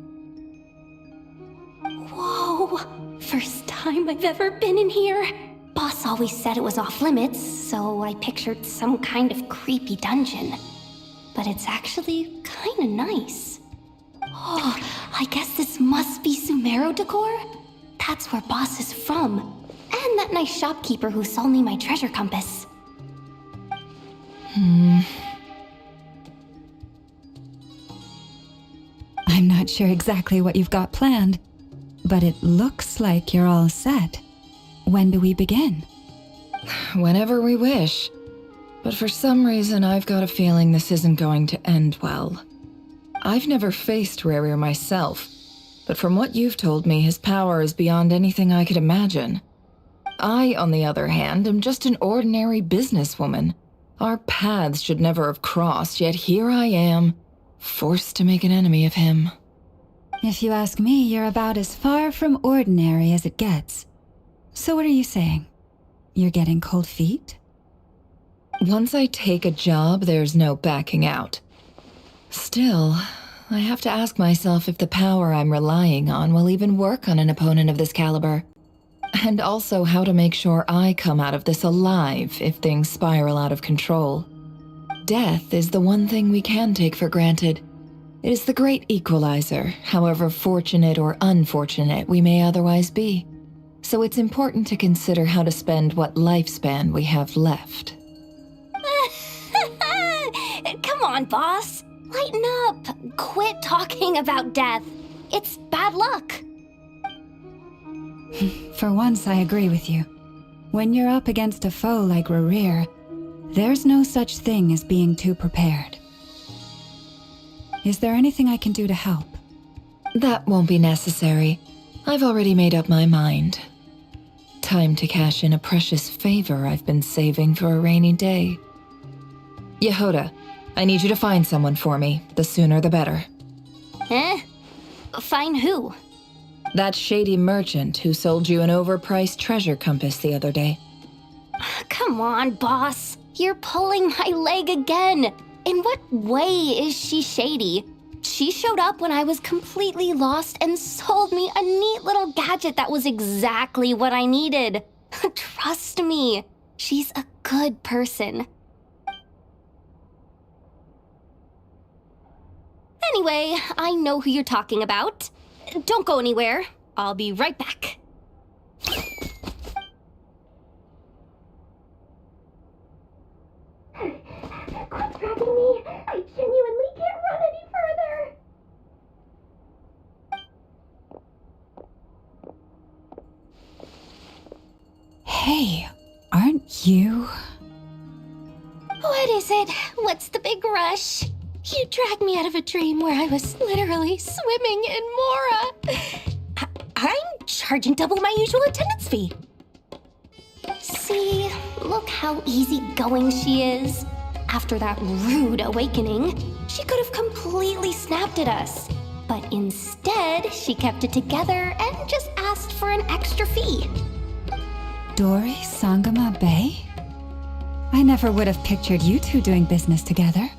Whoa! First time I've ever been in here. Boss always said it was off limits, so I pictured some kind of creepy dungeon. But it's actually kinda nice. Oh, I guess this must be Sumero decor? That's where Boss is from. And that nice shopkeeper who sold me my treasure compass. I'm not sure exactly what you've got planned, but it looks like you're all set. When do we begin? Whenever we wish. But for some reason, I've got a feeling this isn't going to end well. I've never faced Rerir myself, but from what you've told me, his power is beyond anything I could imagine. I, on the other hand, am just an ordinary businesswoman. Our paths should never have crossed, yet here I am, forced to make an enemy of him. If you ask me, you're about as far from ordinary as it gets. So what are you saying? You're getting cold feet? Once I take a job, there's no backing out. Still, I have to ask myself if the power I'm relying on will even work on an opponent of this caliber. And also how to make sure I come out of this alive if things spiral out of control. Death is the one thing we can take for granted. It is the great equalizer, however fortunate or unfortunate we may otherwise be. So it's important to consider how to spend what lifespan we have left. Come on, boss. Lighten up. Quit talking about death. It's bad luck. For once, I agree with you. When you're up against a foe like Rerir, there's no such thing as being too prepared. Is there anything I can do to help? That won't be necessary. I've already made up my mind. Time to cash in a precious favor I've been saving for a rainy day. Yehoda, I need you to find someone for me. The sooner the better. Find who? That shady merchant who sold you an overpriced treasure compass the other day. Come on, boss. You're pulling my leg again. In what way is she shady? She showed up when I was completely lost and sold me a neat little gadget that was exactly what I needed. Trust me, she's a good person. Anyway, I know who you're talking about. Don't go anywhere. I'll be right back. Quit dragging me. I genuinely can't run any further. Hey, aren't you? What is it? What's the big rush? You dragged me out of a dream where I was literally swimming in Mora. I'm charging double my usual attendance fee. See, look how easygoing she is. After that rude awakening, she could have completely snapped at us. But instead, she kept it together and just asked for an extra fee. Dori Sangama Bay? I never would have pictured you two doing business together.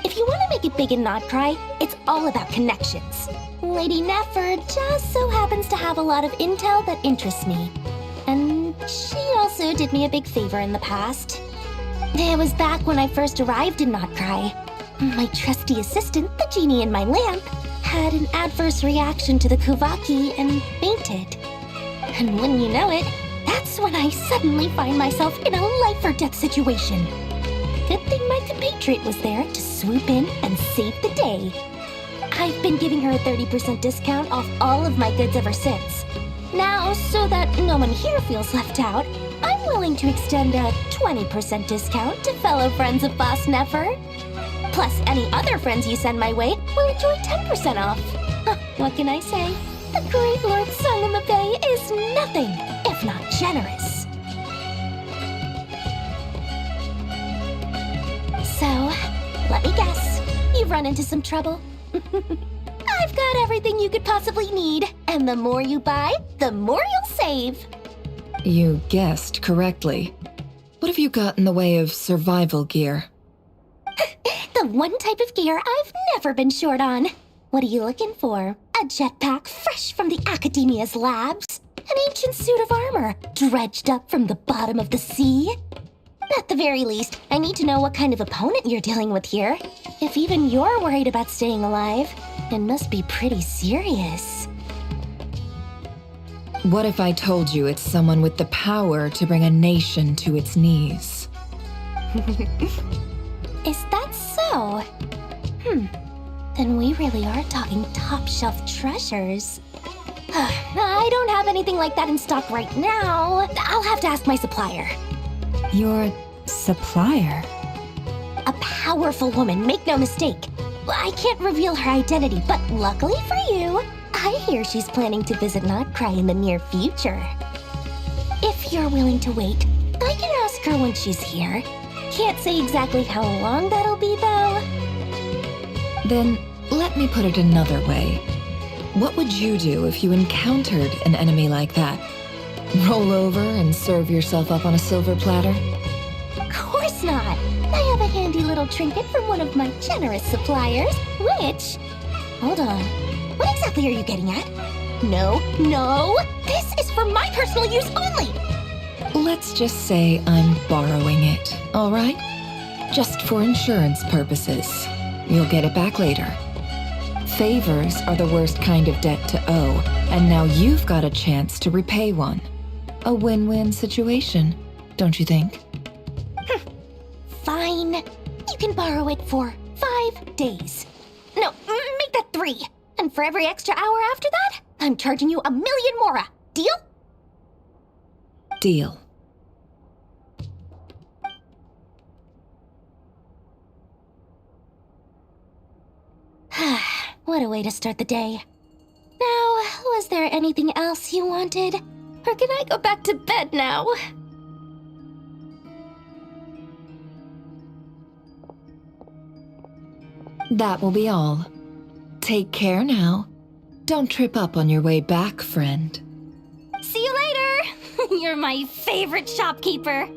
If you want to make it big in Nod Krai, it's all about connections. Lady Nefer just so happens to have a lot of intel that interests me. And she also did me a big favor in the past. It was back when I first arrived in Nod Krai. My trusty assistant, the genie in my lamp, had an adverse reaction to the Kuvaki and fainted. And wouldn't you know it, that's when I suddenly find myself in a life-or-death situation. Good thing my compatriot was there to swoop in and save the day. I've been giving her a 30% discount off all of my goods ever since. Now, so that no one here feels left out, I'm willing to extend a 20% discount to fellow friends of Boss Nefer. Plus, any other friends you send my way will enjoy 10% off. What can I say? The great Lord Sung in the Bay is nothing if not generous. So, let me guess. You've run into some trouble? I've got everything you could possibly need, and the more you buy, the more you'll save. You guessed correctly. What have you got in the way of survival gear? The one type of gear I've never been short on. What are you looking for? A jetpack fresh from the Academia's labs? An ancient suit of armor dredged up from the bottom of the sea? At the very least, I need to know what kind of opponent you're dealing with here. If even you're worried about staying alive, it must be pretty serious. What if I told you it's someone with the power to bring a nation to its knees? Is that so? Then we really are talking top-shelf treasures. I don't have anything like that in stock right now. I'll have to ask my supplier. Your supplier? A powerful woman, make no mistake. I can't reveal her identity, but luckily for you, I hear she's planning to visit Nod Krai in the near future. If you're willing to wait, I can ask her when she's here. Can't say exactly how long that'll be, though. Then, let me put it another way. What would you do if you encountered an enemy like that? Roll over and serve yourself up on a silver platter? Of course not. I have a handy little trinket from one of my generous suppliers, which... Hold on. What exactly are you getting at? No, this is for my personal use only! Let's just say I'm borrowing it, all right? Just for insurance purposes. You'll get it back later. Favors are the worst kind of debt to owe, and now you've got a chance to repay one. A win-win situation, don't you think? Fine. You can borrow it for 5 days. No, make that 3. And for every extra hour after that, I'm charging you 1,000,000 mora. Deal? Deal. What a way to start the day. Now, was there anything else you wanted? Or can I go back to bed now? That will be all. Take care now. Don't trip up on your way back, friend. See you later! You're my favorite shopkeeper.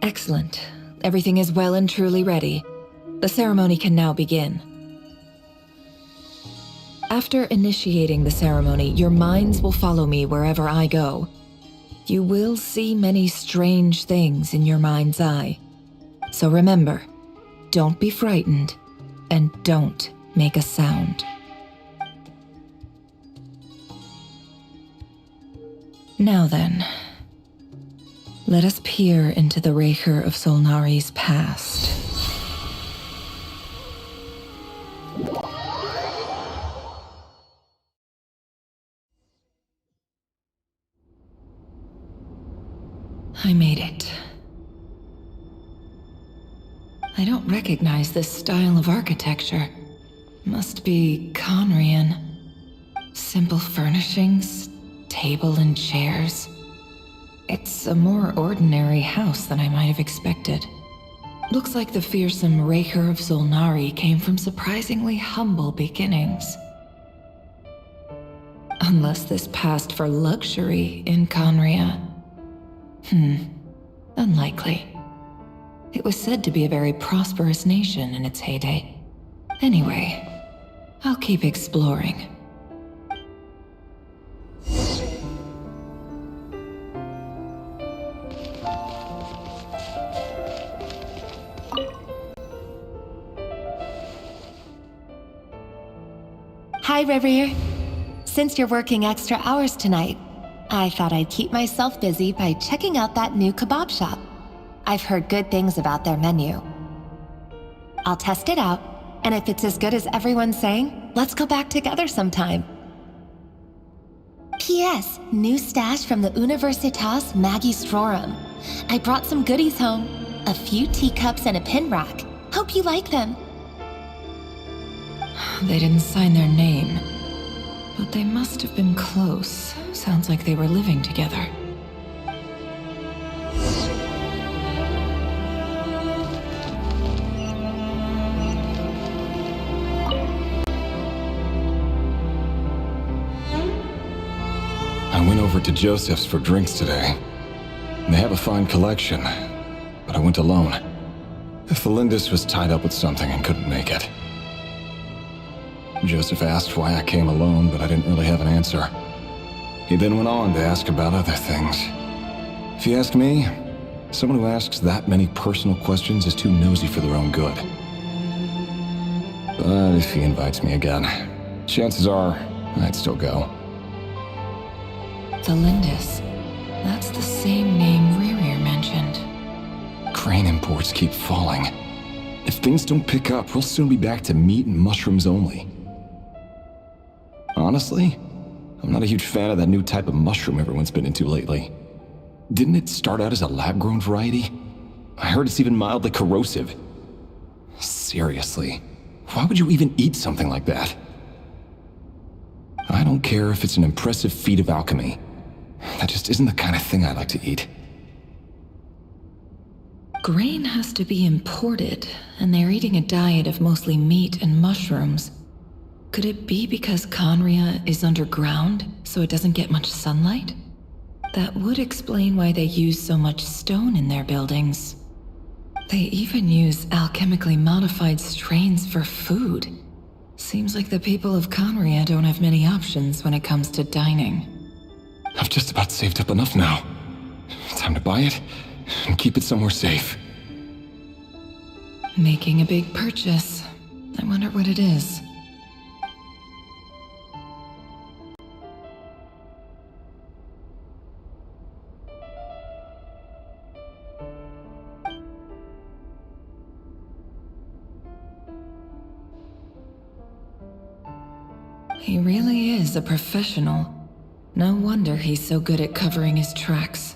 Excellent. Everything is well and truly ready. The ceremony can now begin. After initiating the ceremony, your minds will follow me wherever I go. You will see many strange things in your mind's eye. So remember, don't be frightened, and don't make a sound. Now then, let us peer into the Rerir of Solnari's past. I made it. I don't recognize this style of architecture. Must be Khaenri'ah. Simple furnishings, table and chairs. It's a more ordinary house than I might have expected. Looks like the fearsome Rerir of Solnari came from surprisingly humble beginnings. Unless this passed for luxury in Khaenri'ah. Unlikely. It was said to be a very prosperous nation in its heyday. Anyway, I'll keep exploring. Hi, Rerir. Since you're working extra hours tonight, I thought I'd keep myself busy by checking out that new kebab shop. I've heard good things about their menu. I'll test it out, and if it's as good as everyone's saying, let's go back together sometime. P.S. New stash from the Universitas Magistrorum. I brought some goodies home. A few teacups and a pin rack. Hope you like them. They didn't sign their name, but they must have been close. Sounds like they were living together. I went over to Joseph's for drinks today. They have a fine collection, but I went alone. Felindis was tied up with something and couldn't make it. Joseph asked why I came alone, but I didn't really have an answer. He then went on to ask about other things. If you ask me, someone who asks that many personal questions is too nosy for their own good. But if he invites me again, chances are I'd still go. Felindis. That's the same name Rerir mentioned. Crane imports keep falling. If things don't pick up, we'll soon be back to meat and mushrooms only. Honestly, I'm not a huge fan of that new type of mushroom everyone's been into lately. Didn't it start out as a lab-grown variety? I heard it's even mildly corrosive. Seriously, why would you even eat something like that? I don't care if it's an impressive feat of alchemy. That just isn't the kind of thing I like to eat. Grain has to be imported, and they're eating a diet of mostly meat and mushrooms. Could it be because Khaenri'ah is underground, so it doesn't get much sunlight? That would explain why they use so much stone in their buildings. They even use alchemically modified strains for food. Seems like the people of Khaenri'ah don't have many options when it comes to dining. I've just about saved up enough now. Time to buy it and keep it somewhere safe. Making a big purchase. I wonder what it is. He really is a professional. No wonder he's so good at covering his tracks.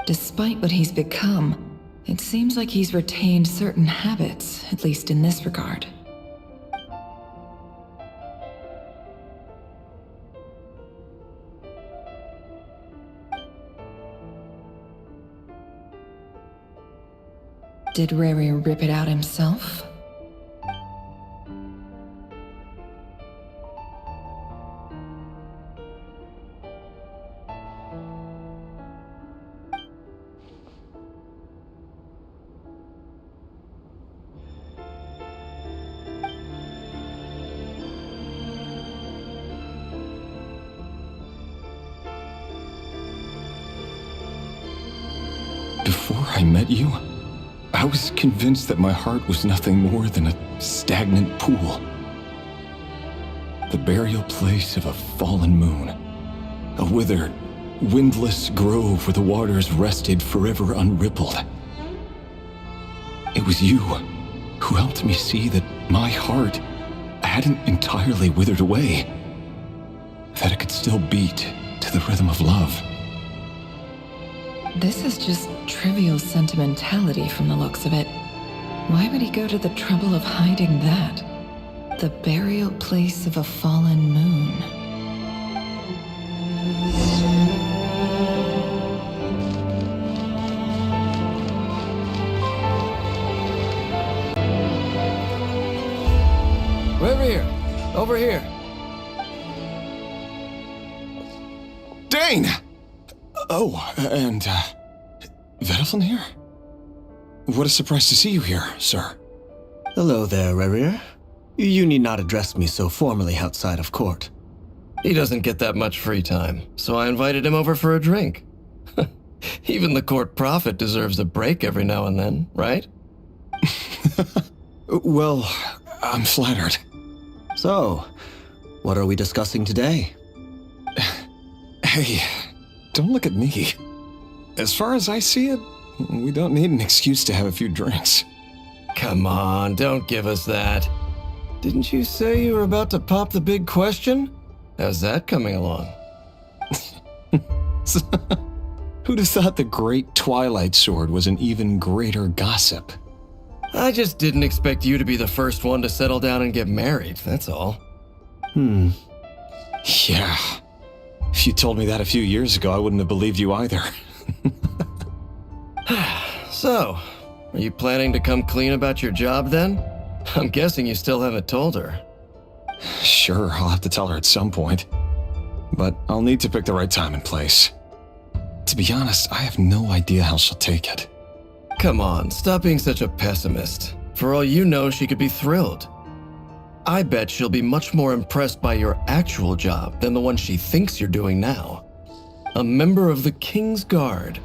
Despite what he's become, it seems like he's retained certain habits, at least in this regard. Did Rerir rip it out himself? Before I met you, I was convinced that my heart was nothing more than a stagnant pool. The burial place of a fallen moon. A withered, windless grove where the waters rested forever unrippled. It was you who helped me see that my heart hadn't entirely withered away. That it could still beat to the rhythm of love. This is just trivial sentimentality from the looks of it. Why would he go to the trouble of hiding that? The burial place of a fallen moon. Rerir, over here. Dane! Oh, and, Vedelfin here? What a surprise to see you here, sir. Hello there, Rerir. You need not address me so formally outside of court. He doesn't get that much free time, so I invited him over for a drink. Even the court prophet deserves a break every now and then, right? Well, I'm flattered. So, What are we discussing today? Hey, don't look at me. As far as I see it, we don't need an excuse to have a few drinks. Come on, don't give us that. Didn't you say you were about to pop the big question? How's that coming along? Who'd have thought the great Twilight Sword was an even greater gossip? I just didn't expect you to be the first one to settle down and get married, that's all. Yeah. If you told me that a few years ago, I wouldn't have believed you either. So, are you planning to come clean about your job then? I'm guessing you still haven't told her. Sure, I'll have to tell her at some point. But I'll need to pick the right time and place. To be honest, I have no idea how she'll take it. Come on, stop being such a pessimist. For all you know, she could be thrilled. I bet she'll be much more impressed by your actual job than the one she thinks you're doing now. A member of the King's Guard.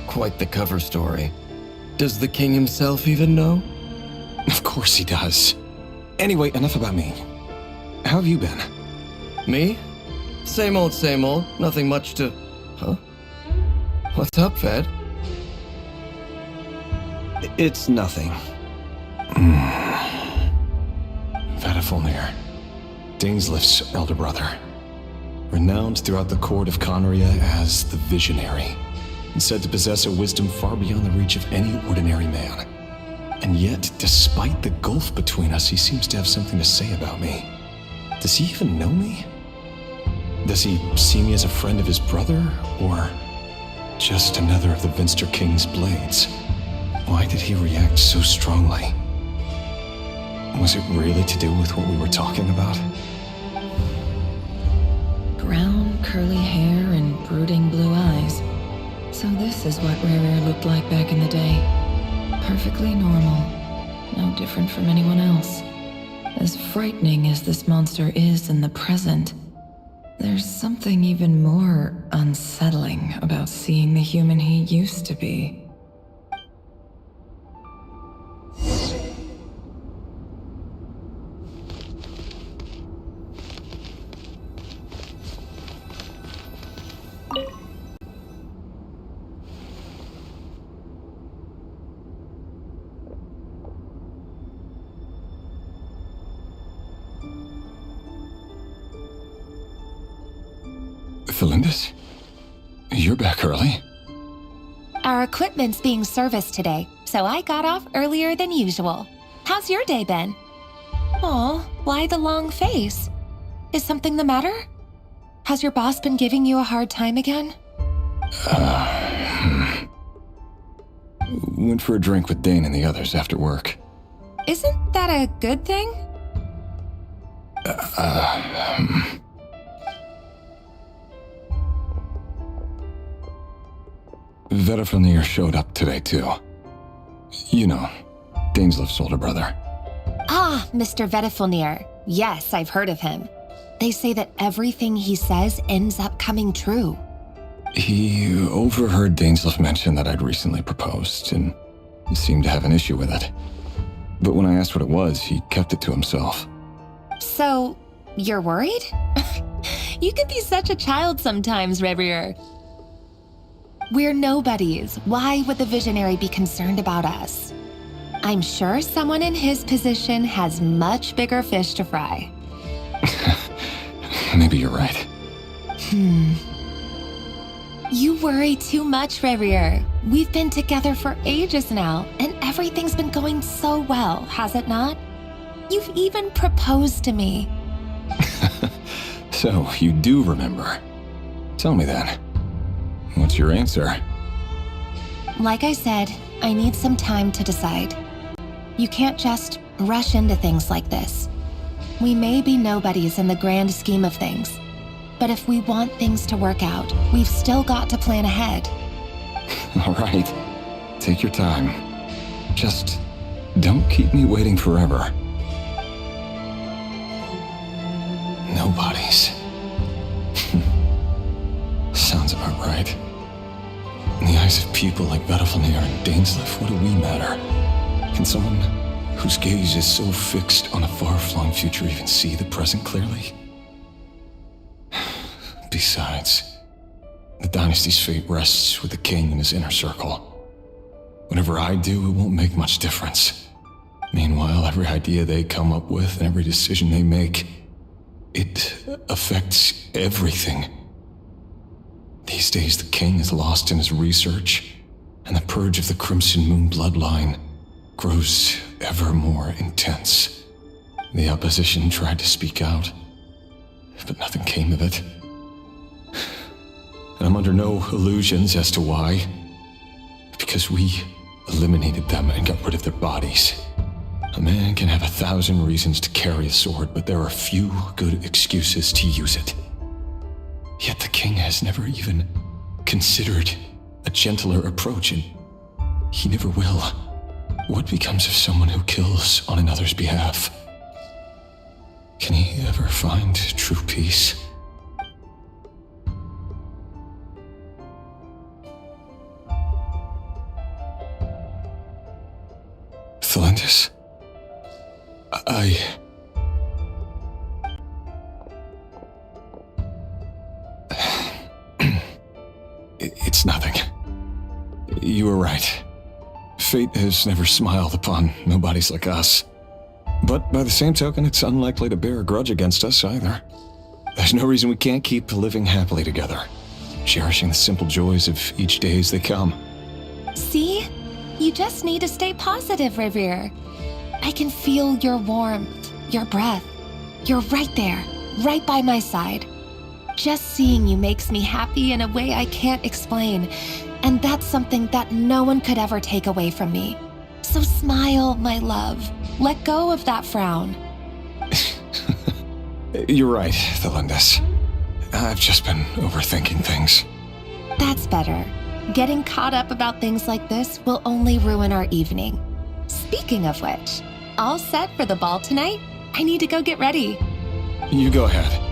Quite the cover story. Does the king himself even know? Of course he does. Anyway, enough about me. How have you been? Me? Same old, nothing much to... Huh? What's up, Ved? It's nothing. Vedifulnir, Dainsleif's elder brother. Renowned throughout the court of Khaenri'ah as the Visionary, and said to possess a wisdom far beyond the reach of any ordinary man. And yet, despite the gulf between us, he seems to have something to say about me. Does he even know me? Does he see me as a friend of his brother, or just another of the Vinster King's blades? Why did he react so strongly? Was it really to do with what we were talking about? Brown, curly hair and brooding blue eyes. So this is what Rerir looked like back in the day. Perfectly normal. No different from anyone else. As frightening as this monster is in the present, there's something even more unsettling about seeing the human he used to be. Felindis? You're back early? Our equipment's being serviced today, so I got off earlier than usual. How's your day been? Aw, why the long face? Is something the matter? Has your boss been giving you a hard time again? Went for a drink with Dane and the others after work. Isn't that a good thing? Vedifulnir showed up today, too. You know, Dainsleif's older brother. Ah, Mr. Vedifulnir. Yes, I've heard of him. They say that everything he says ends up coming true. He overheard Dainsleif mention that I'd recently proposed, and seemed to have an issue with it. But when I asked what it was, he kept it to himself. So, you're worried? You can be such a child sometimes, Rerir. We're nobodies. Why would the Visionary be concerned about us? I'm sure someone in his position has much bigger fish to fry. Maybe you're right. You worry too much, Rerir. We've been together for ages now, and everything's been going so well, has it not? You've even proposed to me. So, you do remember. Tell me then. What's your answer? Like I said, I need some time to decide. You can't just rush into things like this. We may be nobodies in the grand scheme of things, but if we want things to work out, we've still got to plan ahead. All right. Take your time. Just don't keep me waiting forever. Nobodies. Sounds about right. In the eyes of people like Vedifulnir and Dainsleif, what do we matter? Can someone whose gaze is so fixed on a far-flung future even see the present clearly? Besides, the dynasty's fate rests with the king and his inner circle. Whatever I do, it won't make much difference. Meanwhile, every idea they come up with and every decision they make, it affects everything. These days, the king is lost in his research, and the purge of the Crimson Moon bloodline grows ever more intense. The opposition tried to speak out, but nothing came of it. And I'm under no illusions as to why. Because we eliminated them and got rid of their bodies. A man can have 1,000 reasons to carry a sword, but there are few good excuses to use it. Yet the king has never even considered a gentler approach, and he never will. What becomes of someone who kills on another's behalf? Can he ever find true peace? Thelindis? It's nothing. You were right. Fate has never smiled upon nobodies like us. But by the same token, it's unlikely to bear a grudge against us either. There's no reason we can't keep living happily together, cherishing the simple joys of each day as they come. See? You just need to stay positive, Rerir. I can feel your warmth, your breath. You're right there, right by my side. Just seeing you makes me happy in a way I can't explain, and that's something that no one could ever take away from me. So smile, my love. Let go of that frown. You're right, Thelindis. I've just been overthinking things. That's better. Getting caught up about things like this will only ruin our evening. Speaking of which, all set for the ball tonight? I need to go get ready. You go ahead.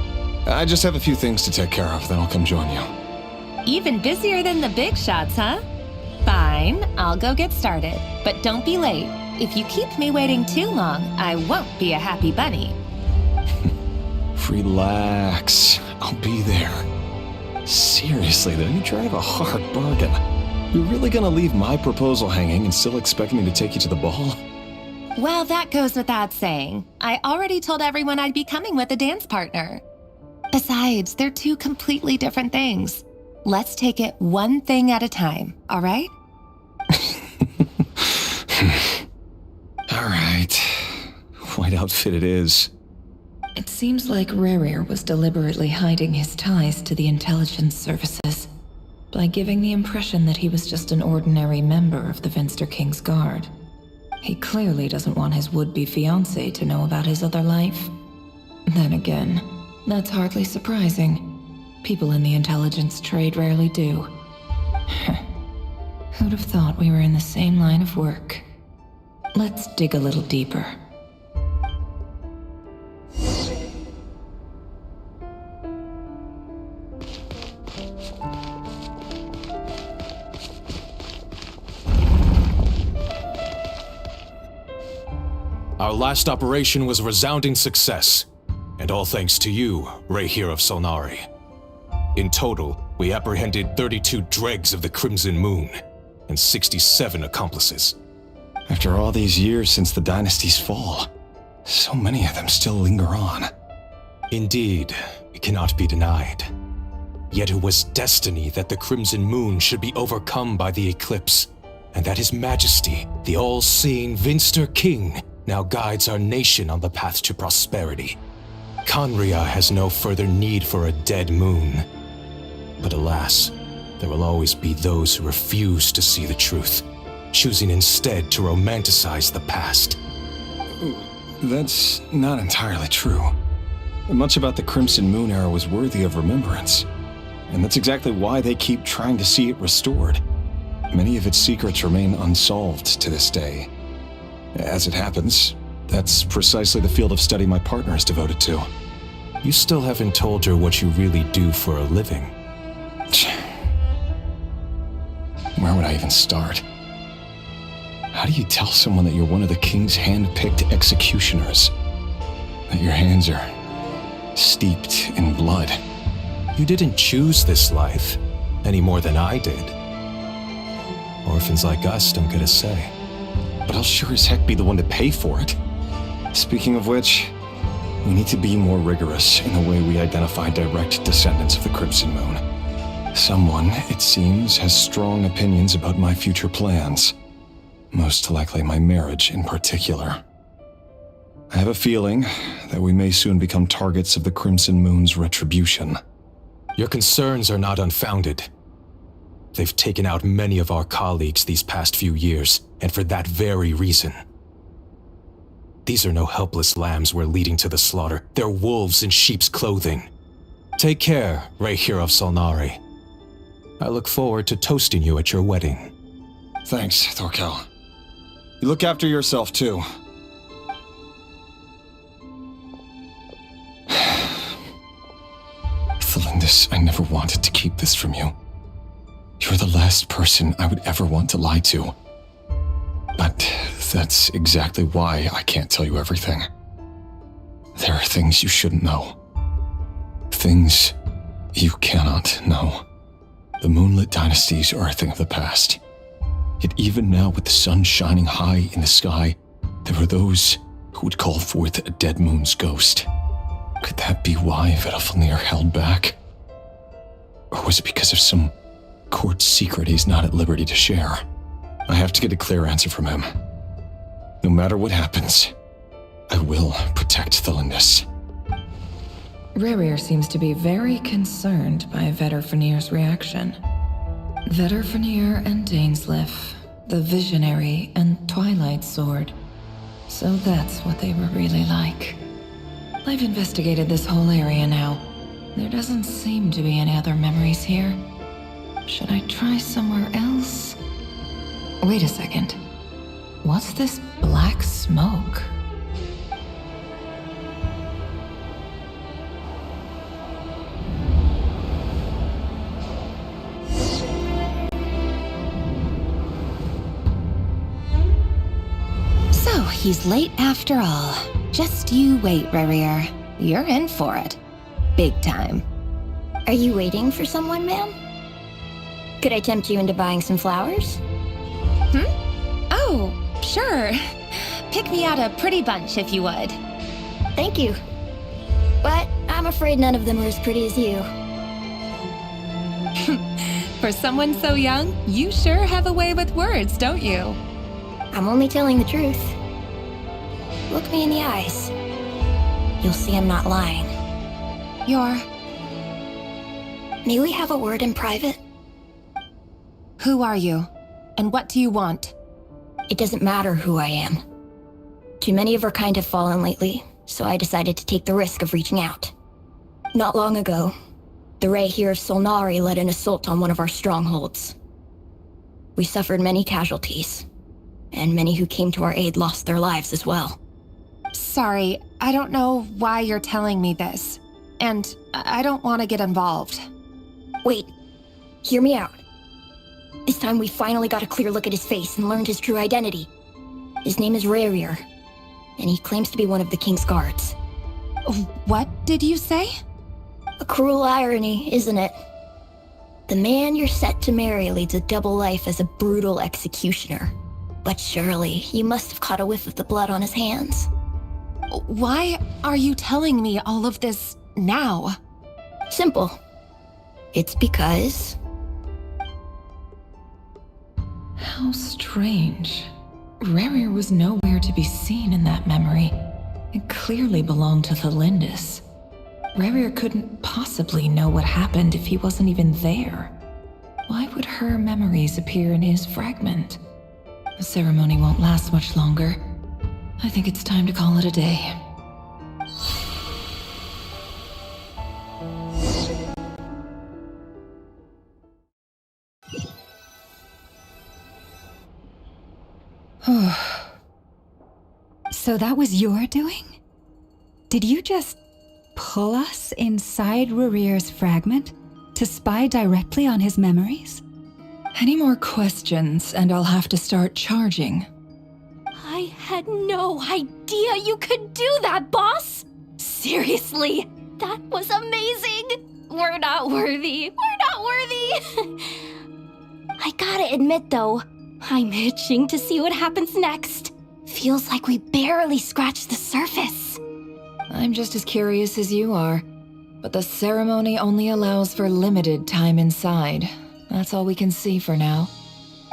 I just have a few things to take care of, then I'll come join you. Even busier than the big shots, huh? Fine, I'll go get started. But don't be late. If you keep me waiting too long, I won't be a happy bunny. Relax. I'll be there. Seriously, though, you drive a hard bargain. You're really gonna leave my proposal hanging and still expect me to take you to the ball? Well, that goes without saying. I already told everyone I'd be coming with a dance partner. Besides, they're two completely different things. Let's take it one thing at a time, all right? All right. White outfit it is. It seems like Rerir was deliberately hiding his ties to the intelligence services by giving the impression that he was just an ordinary member of the Venster King's Guard. He clearly doesn't want his would-be fiancée to know about his other life. Then again, that's hardly surprising. People in the intelligence trade rarely do. Who'd have thought we were in the same line of work? Let's dig a little deeper. Our last operation was a resounding success, and all thanks to you, Rerir of Solnari. In total, we apprehended 32 dregs of the Crimson Moon, and 67 accomplices. After all these years since the dynasty's fall, so many of them still linger on. Indeed, it cannot be denied. Yet it was destiny that the Crimson Moon should be overcome by the eclipse, and that His Majesty, the all-seeing Venster King, now guides our nation on the path to prosperity. Khaenri'ah has no further need for a dead moon. But alas, there will always be those who refuse to see the truth, choosing instead to romanticize the past. That's not entirely true. Much about the Crimson Moon era was worthy of remembrance, and that's exactly why they keep trying to see it restored. Many of its secrets remain unsolved to this day. As it happens, that's precisely the field of study my partner is devoted to. You still haven't told her what you really do for a living. Where would I even start? How do you tell someone that you're one of the king's hand-picked executioners? That your hands are steeped in blood? You didn't choose this life, any more than I did. Orphans like us don't get a say. But I'll sure as heck be the one to pay for it. Speaking of which, we need to be more rigorous in the way we identify direct descendants of the Crimson Moon. Someone, it seems, has strong opinions about my future plans. Most likely my marriage in particular. I have a feeling that we may soon become targets of the Crimson Moon's retribution. Your concerns are not unfounded. They've taken out many of our colleagues these past few years, and for that very reason. These are no helpless lambs we're leading to the slaughter. They're wolves in sheep's clothing. Take care, Rerir of Solnari. I look forward to toasting you at your wedding. Thanks, Thorkel. You look after yourself, too. Thelindis, I never wanted to keep this from you. You're the last person I would ever want to lie to. But that's exactly why I can't tell you everything. There are things you shouldn't know. Things you cannot know. The moonlit dynasties are a thing of the past. Yet even now, with the sun shining high in the sky, there are those who would call forth a dead moon's ghost. Could that be why Vedalfnir held back? Or was it because of some court secret he's not at liberty to share? I have to get a clear answer from him. No matter what happens, I will protect Thelindis. Rerir seems to be very concerned by Vedalfnir's reaction. Vedalfnir and Dainsleif, the Visionary and Twilight Sword. So that's what they were really like. I've investigated this whole area now. There doesn't seem to be any other memories here. Should I try somewhere else? Wait a second. What's this black smoke? So, he's late after all. Just you wait, Rerir. You're in for it. Big time. Are you waiting for someone, ma'am? Could I tempt you into buying some flowers? Oh, sure. Pick me out a pretty bunch if you would. Thank you. But I'm afraid none of them are as pretty as you. For someone so young, you sure have a way with words, don't you? I'm only telling the truth. Look me in the eyes. You'll see I'm not lying. May we have a word in private? Who are you? And what do you want? It doesn't matter who I am. Too many of our kind have fallen lately, so I decided to take the risk of reaching out. Not long ago, the Rerir of Solnari led an assault on one of our strongholds. We suffered many casualties, and many who came to our aid lost their lives as well. Sorry, I don't know why you're telling me this. And I don't want to get involved. Wait, hear me out. This time we finally got a clear look at his face and learned his true identity. His name is Rerir, and he claims to be one of the King's guards. What did you say? A cruel irony, isn't it? The man you're set to marry leads a double life as a brutal executioner. But surely, you must have caught a whiff of the blood on his hands. Why are you telling me all of this now? Simple. It's because... How strange. Rerir was nowhere to be seen in that memory. It clearly belonged to Thelindis. Rerir couldn't possibly know what happened if he wasn't even there. Why would her memories appear in his fragment? The ceremony won't last much longer. I think it's time to call it a day. So that was your doing? Did you just pull us inside Rerir's fragment to spy directly on his memories? Any more questions and I'll have to start charging. I had no idea you could do that, boss! Seriously, that was amazing! We're not worthy. We're not worthy! I gotta admit, though, I'm itching to see what happens next. Feels like we barely scratched the surface. I'm just as curious as you are, but the ceremony only allows for limited time inside. That's all we can see for now.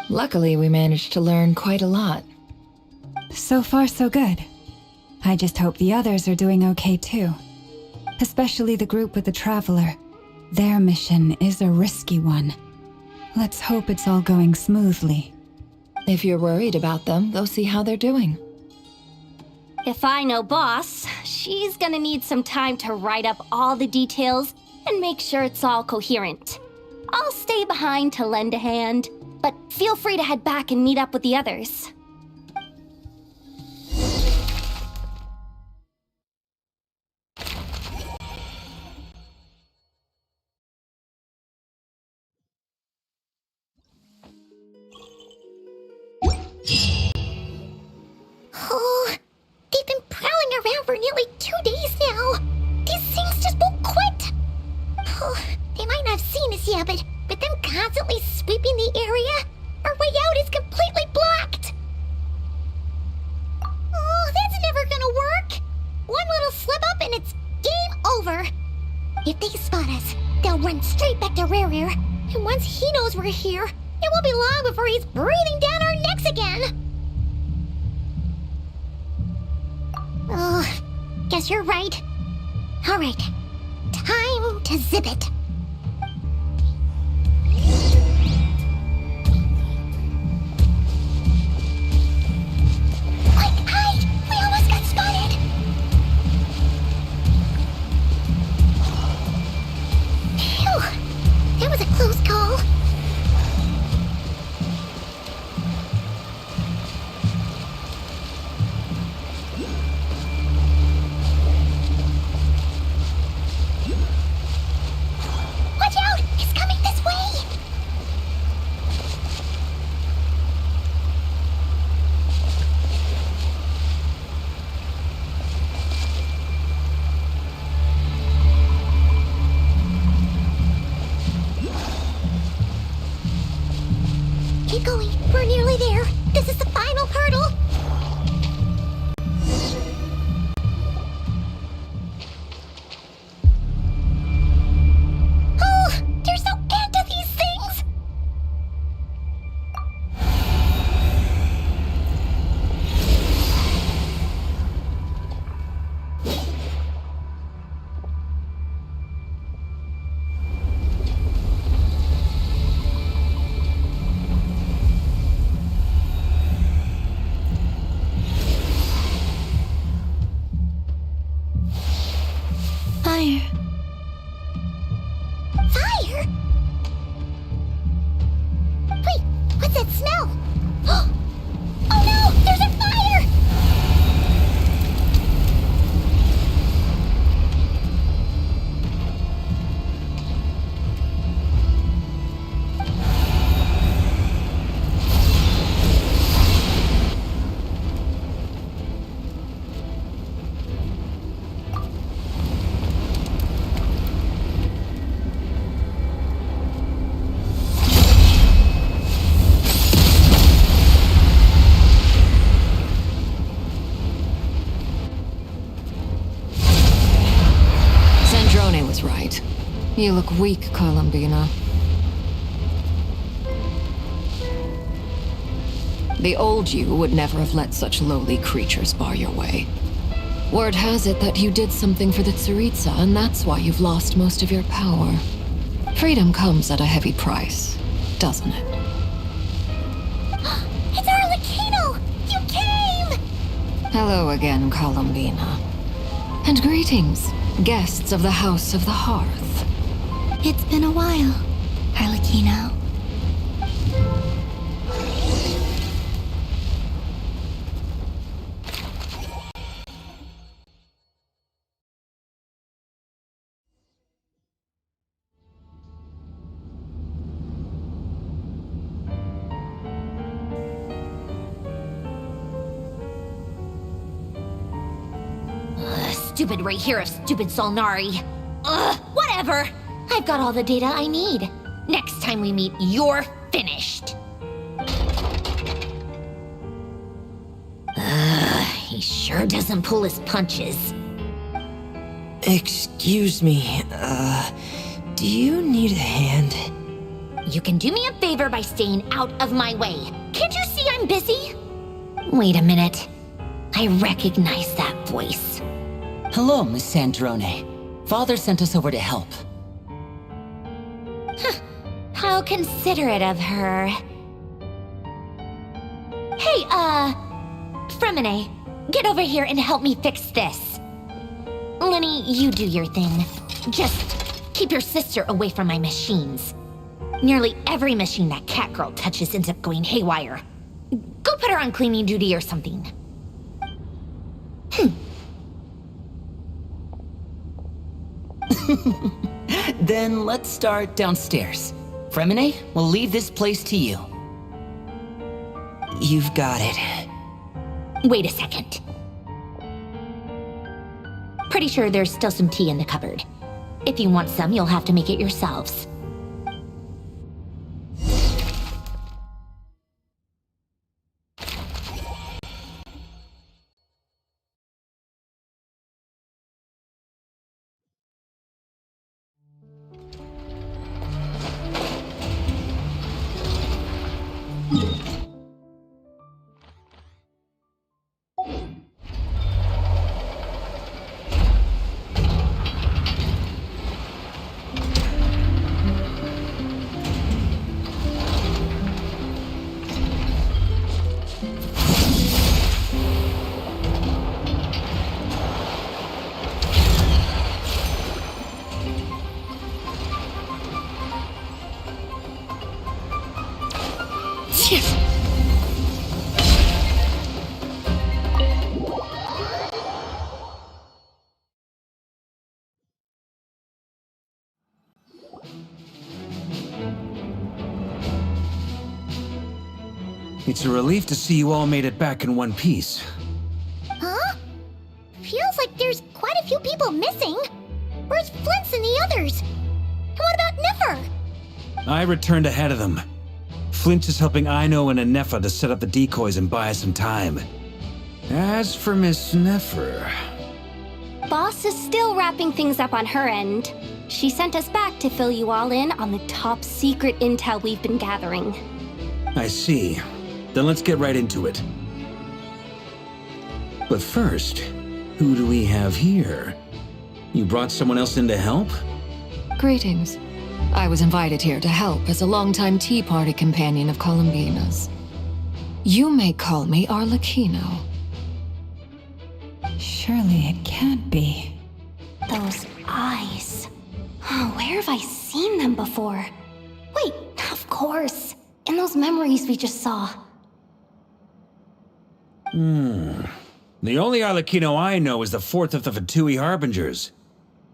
Luckily, we managed to learn quite a lot. So far, so good. I just hope the others are doing okay too. Especially the group with the Traveler. Their mission is a risky one. Let's hope it's all going smoothly. If you're worried about them, go see how they're doing. If I know Boss, she's gonna need some time to write up all the details and make sure it's all coherent. I'll stay behind to lend a hand, but feel free to head back and meet up with the others. Oh, they've been prowling around for nearly 2 days now. These things just won't quit. Oh, they might not have seen us yet, but them constantly sweeping the area, our way out is completely blocked. Oh, that's never gonna work. One little slip up and it's game over. If they spot us, they'll run straight back to Rerir. And once he knows we're here, it won't be long before he's breathing down our necks again. Oh, guess you're right. All right, time to zip it. Quick, hide! We almost got spotted! Phew, that was a close call. Watch out! It's coming this way! Keep going. We're nearly there. This is the final hurdle. Oh, there's no end to these things. Fire. Fire? Wait, what's that smell? Oh no, there's a fire! Sandrone was right. You look weak, Columbina. The old you would never have let such lowly creatures bar your way. Word has it that you did something for the Tsaritsa, and that's why you've lost most of your power. Freedom comes at a heavy price, doesn't it? It's Arlecchino! You came! Hello again, Columbina. And greetings, guests of the House of the Hearth. It's been a while, Arlecchino. stupid Rerir of stupid Solnari. Ugh, whatever. I've got all the data I need. Next time we meet, you're finished. He sure doesn't pull his punches. Excuse me, do you need a hand? You can do me a favor by staying out of my way. Can't you see I'm busy? Wait a minute. I recognize that voice. Hello, Miss Sandrone. Father sent us over to help. How considerate of her. Hey, Fremine, get over here and help me fix this. Lenny, you do your thing. Just keep your sister away from my machines. Nearly every machine that cat girl touches ends up going haywire. Go put her on cleaning duty or something. Then let's start downstairs. Fremine, we'll leave this place to you. You've got it. Wait a second. Pretty sure there's still some tea in the cupboard. If you want some, you'll have to make it yourselves. It's a relief to see you all made it back in one piece. Huh? Feels like there's quite a few people missing. Where's Flint's and the others? And what about Niffer? I returned ahead of them. Flint is helping Aino and Anefa to set up the decoys and buy us some time. As for Miss Neffer... Boss is still wrapping things up on her end. She sent us back to fill you all in on the top secret intel we've been gathering. I see. Then let's get right into it. But first, who do we have here? You brought someone else in to help? Greetings. I was invited here to help as a longtime Tea Party companion of Columbina's. You may call me Arlecchino. Surely it can't be. Those eyes. Oh, where have I seen them before? Wait, of course. In those memories we just saw. The only Arlecchino I know is the fourth of the Fatui Harbingers.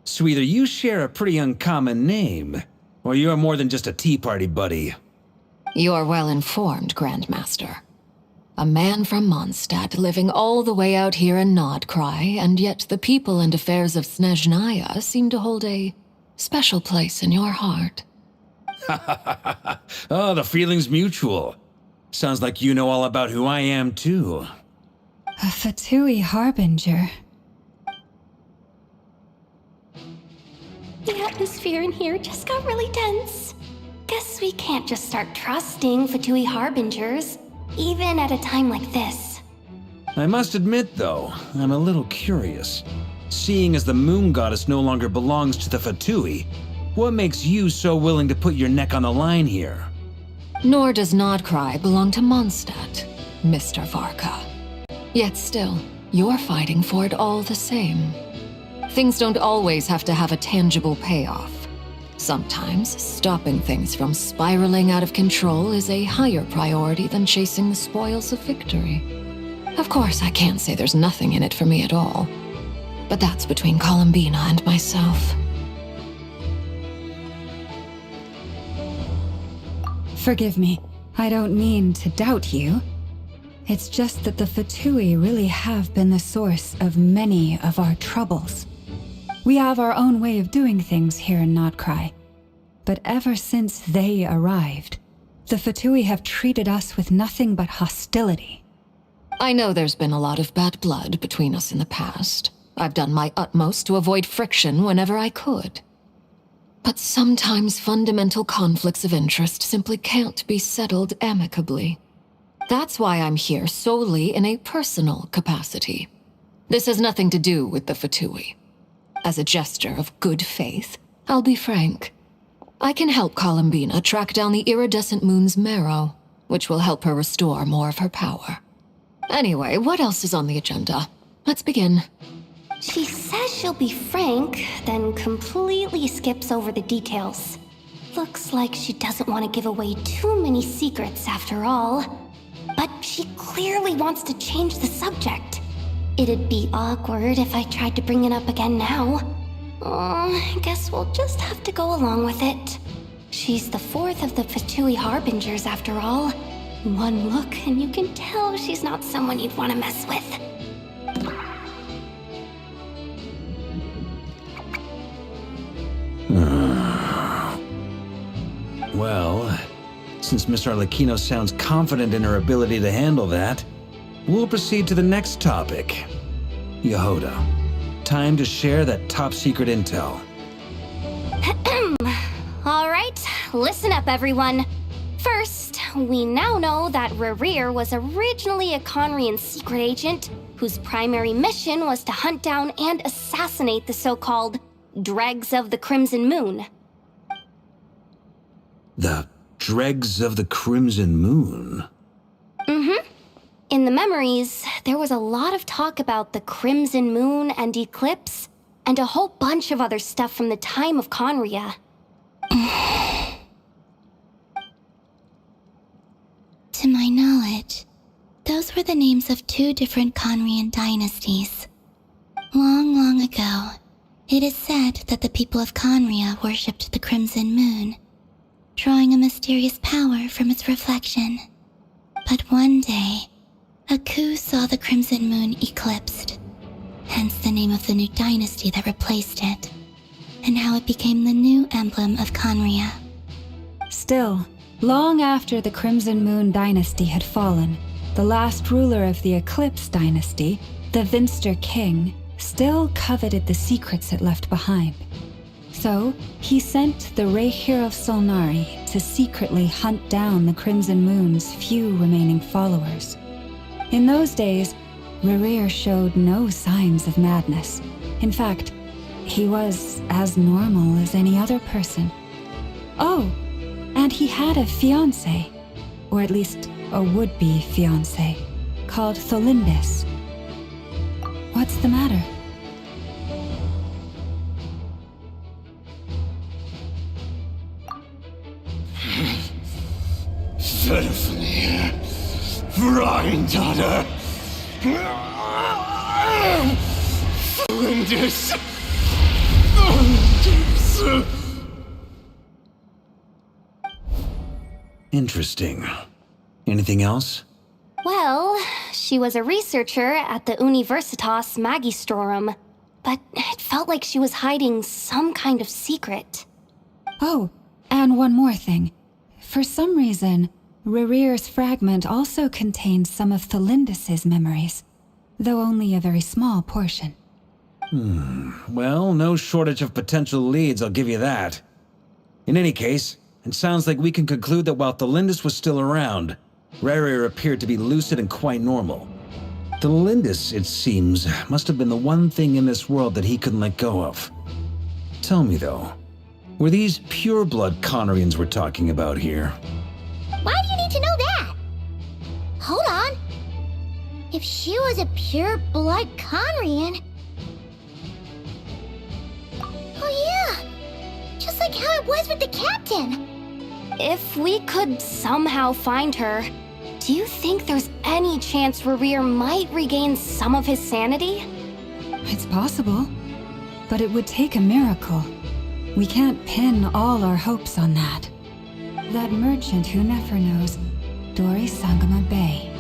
So either you share a pretty uncommon name, or you're more than just a Tea Party buddy. You're well informed, Grandmaster. A man from Mondstadt living all the way out here in Nod Krai, and yet the people and affairs of Snezhnaya seem to hold a special place in your heart. Oh, the feeling's mutual. Sounds like you know all about who I am, too. A Fatui Harbinger. The atmosphere in here just got really tense. Guess we can't just start trusting Fatui Harbingers, even at a time like this. I must admit, though, I'm a little curious. Seeing as the Moon Goddess no longer belongs to the Fatui, what makes you so willing to put your neck on the line here? Nor does Nod Krai belong to Mondstadt, Mr. Varka. Yet still, you're fighting for it all the same. Things don't always have to have a tangible payoff. Sometimes, stopping things from spiraling out of control is a higher priority than chasing the spoils of victory. Of course, I can't say there's nothing in it for me at all. But that's between Columbina and myself. Forgive me. I don't mean to doubt you. It's just that the Fatui really have been the source of many of our troubles. We have our own way of doing things here in Nod Krai. But ever since they arrived, the Fatui have treated us with nothing but hostility. I know there's been a lot of bad blood between us in the past. I've done my utmost to avoid friction whenever I could. But sometimes fundamental conflicts of interest simply can't be settled amicably. That's why I'm here solely in a personal capacity. This has nothing to do with the Fatui. As a gesture of good faith, I'll be frank. I can help Columbina track down the iridescent moon's marrow, which will help her restore more of her power. Anyway, what else is on the agenda? Let's begin. She says she'll be frank, then completely skips over the details. Looks like she doesn't want to give away too many secrets after all. But she clearly wants to change the subject. It'd be awkward if I tried to bring it up again now. I guess we'll just have to go along with it. She's the fourth of the Fatui Harbingers after all. One look and you can tell she's not someone you'd want to mess with. Well, since Miss Arlecchino sounds confident in her ability to handle that, we'll proceed to the next topic. Yehoda, time to share that top-secret intel. All right, listen up, everyone. First, we now know that Rerir was originally a Khaenri'ah secret agent whose primary mission was to hunt down and assassinate the so-called Dregs of the Crimson Moon. The Dregs of the Crimson Moon? Mm-hmm. In the memories, there was a lot of talk about the Crimson Moon and Eclipse, and a whole bunch of other stuff from the time of Khaenri'ah. To my knowledge, those were the names of two different Khaenri'ah dynasties. Long, long ago, it is said that the people of Khaenri'ah worshipped the Crimson Moon, drawing a mysterious power from its reflection. But one day, a coup saw the Crimson Moon eclipsed, hence the name of the new dynasty that replaced it, and how it became the new emblem of Khaenri'ah. Still, long after the Crimson Moon dynasty had fallen, the last ruler of the Eclipse dynasty, the Vinster King, still coveted the secrets it left behind. So, he sent the Rerir of Solnari to secretly hunt down the Crimson Moon's few remaining followers. In those days, Rerir showed no signs of madness. In fact, he was as normal as any other person. Oh, and he had a fiancé, or at least a would-be fiancé, called Tholindis. What's the matter? Stephanie, Granddaughter, Flinders. Interesting. Anything else? Well, she was a researcher at the Universitas Magistrorum, but it felt like she was hiding some kind of secret. Oh, and one more thing. For some reason, Rerir's fragment also contains some of Tholindis' memories, though only a very small portion. Well, no shortage of potential leads, I'll give you that. In any case, it sounds like we can conclude that while Tholindis was still around, Rerir appeared to be lucid and quite normal. Tholindis, it seems, must have been the one thing in this world that he couldn't let go of. Tell me, though, were these pure-blood Khaenri'ahs we're talking about here? Why do you need to know that? Hold on. If she was a pure-blood Khaenri'ah... Oh yeah! Just like how it was with the captain! If we could somehow find her, do you think there's any chance Rerir might regain some of his sanity? It's possible, but it would take a miracle. We can't pin all our hopes on that. That merchant who never knows, Dori Sangama Bay.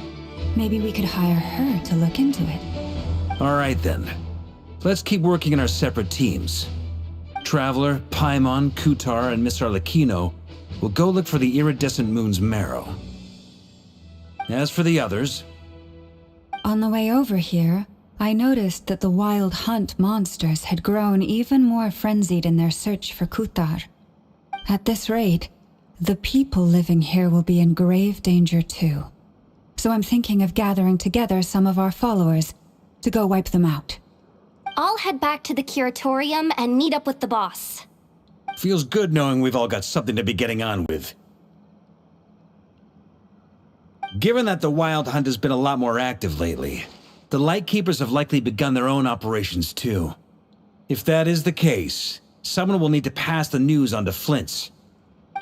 Maybe we could hire her to look into it. All right then. Let's keep working in our separate teams. Traveler, Paimon, Kutar, and Miss Arlecchino will go look for the iridescent moon's marrow. As for the others... On the way over here, I noticed that the Wild Hunt monsters had grown even more frenzied in their search for Kutar. At this rate, the people living here will be in grave danger too. So I'm thinking of gathering together some of our followers to go wipe them out. I'll head back to the curatorium and meet up with the boss. Feels good knowing we've all got something to be getting on with. Given that the Wild Hunt has been a lot more active lately, the Lightkeepers have likely begun their own operations too. If that is the case, someone will need to pass the news on to Flint's.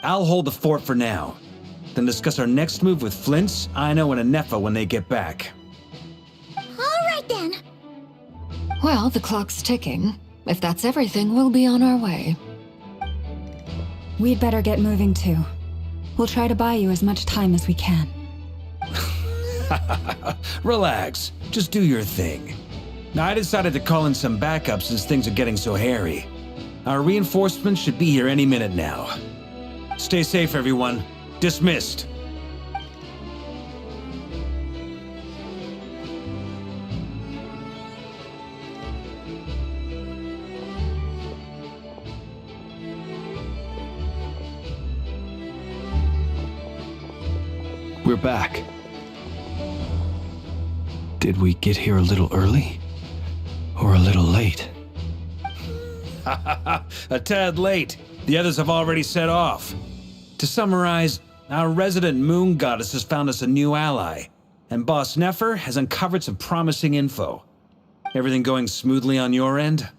I'll hold the fort for now, then discuss our next move with Flint's, Aino, and Anefa when they get back. All right then. Well, the clock's ticking. If that's everything, we'll be on our way. We'd better get moving too. We'll try to buy you as much time as we can. Relax. Just do your thing. Now, I decided to call in some backup since things are getting so hairy. Our reinforcements should be here any minute now. Stay safe, everyone. Dismissed. We're back. Did we get here a little early? Or a little late? A tad late. The others have already set off. To summarize, our resident moon goddess has found us a new ally, and Boss Nefer has uncovered some promising info. Everything going smoothly on your end?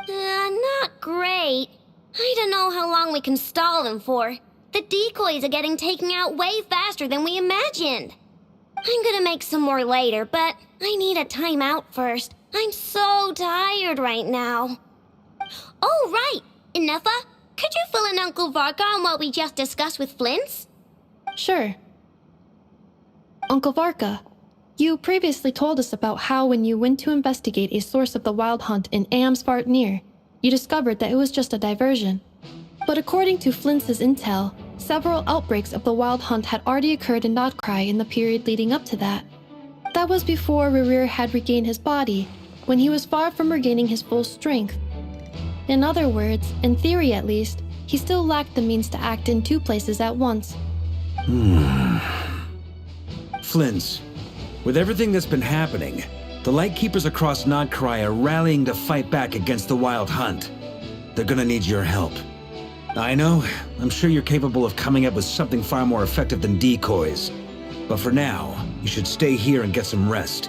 Not great. I don't know how long we can stall them for. The decoys are getting taken out way faster than we imagined. I'm gonna make some more later, but I need a timeout first. I'm so tired right now. Oh, right! Anefa, could you fill in Uncle Varka on what we just discussed with Flint's? Sure. Uncle Varka, you previously told us about how when you went to investigate a source of the Wild Hunt in Amsvartnir, you discovered that it was just a diversion. But according to Flint's intel, several outbreaks of the Wild Hunt had already occurred in Nod Krai in the period leading up to that. That was before Rerir had regained his body, when he was far from regaining his full strength. In other words, in theory at least, he still lacked the means to act in two places at once. Flint's, with everything that's been happening, the Lightkeepers across Nod Krai are rallying to fight back against the Wild Hunt. They're gonna need your help. I know, I'm sure you're capable of coming up with something far more effective than decoys. But for now, you should stay here and get some rest.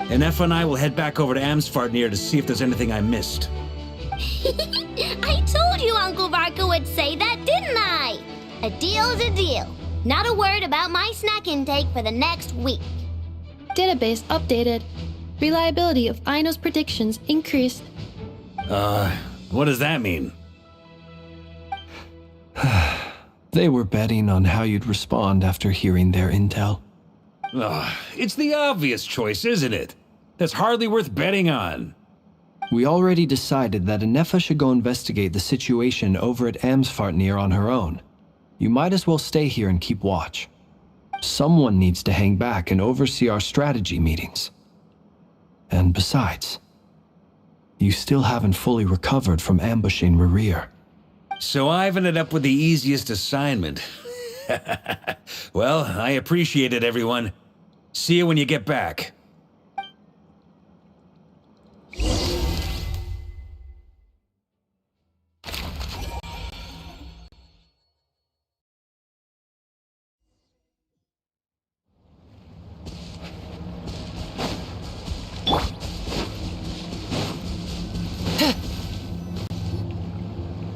Anefa and I will head back over to Amsvartnir to see if there's anything I missed. I told you Uncle Varka would say that, didn't I? A deal's a deal. Not a word about my snack intake for the next week. Database updated. Reliability of Aino's predictions increased. What does that mean? They were betting on how you'd respond after hearing their intel. It's the obvious choice, isn't it? That's hardly worth betting on. We already decided that Anefa should go investigate the situation over at Amsvartnir on her own. You might as well stay here and keep watch. Someone needs to hang back and oversee our strategy meetings. And besides, you still haven't fully recovered from ambushing Rerir. So I've ended up with the easiest assignment. Well, I appreciate it, everyone. See you when you get back.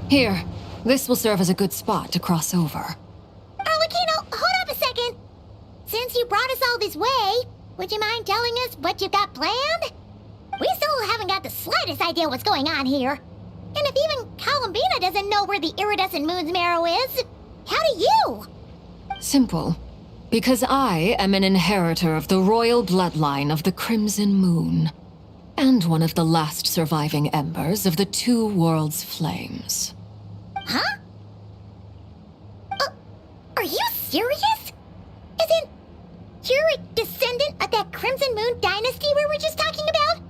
Here, this will serve as a good spot to cross over. Arlecchino, hold up a second. Since you brought us all this way, would you mind telling us what you've got planned? We still haven't got the slightest idea what's going on here. And if even Columbina doesn't know where the iridescent moon's marrow is, how do you? Simple. Because I am an inheritor of the royal bloodline of the Crimson Moon, and one of the last surviving embers of the Two Worlds' flames. Huh? Are you serious? Isn't you're a descendant of that Crimson Moon dynasty we were just talking about?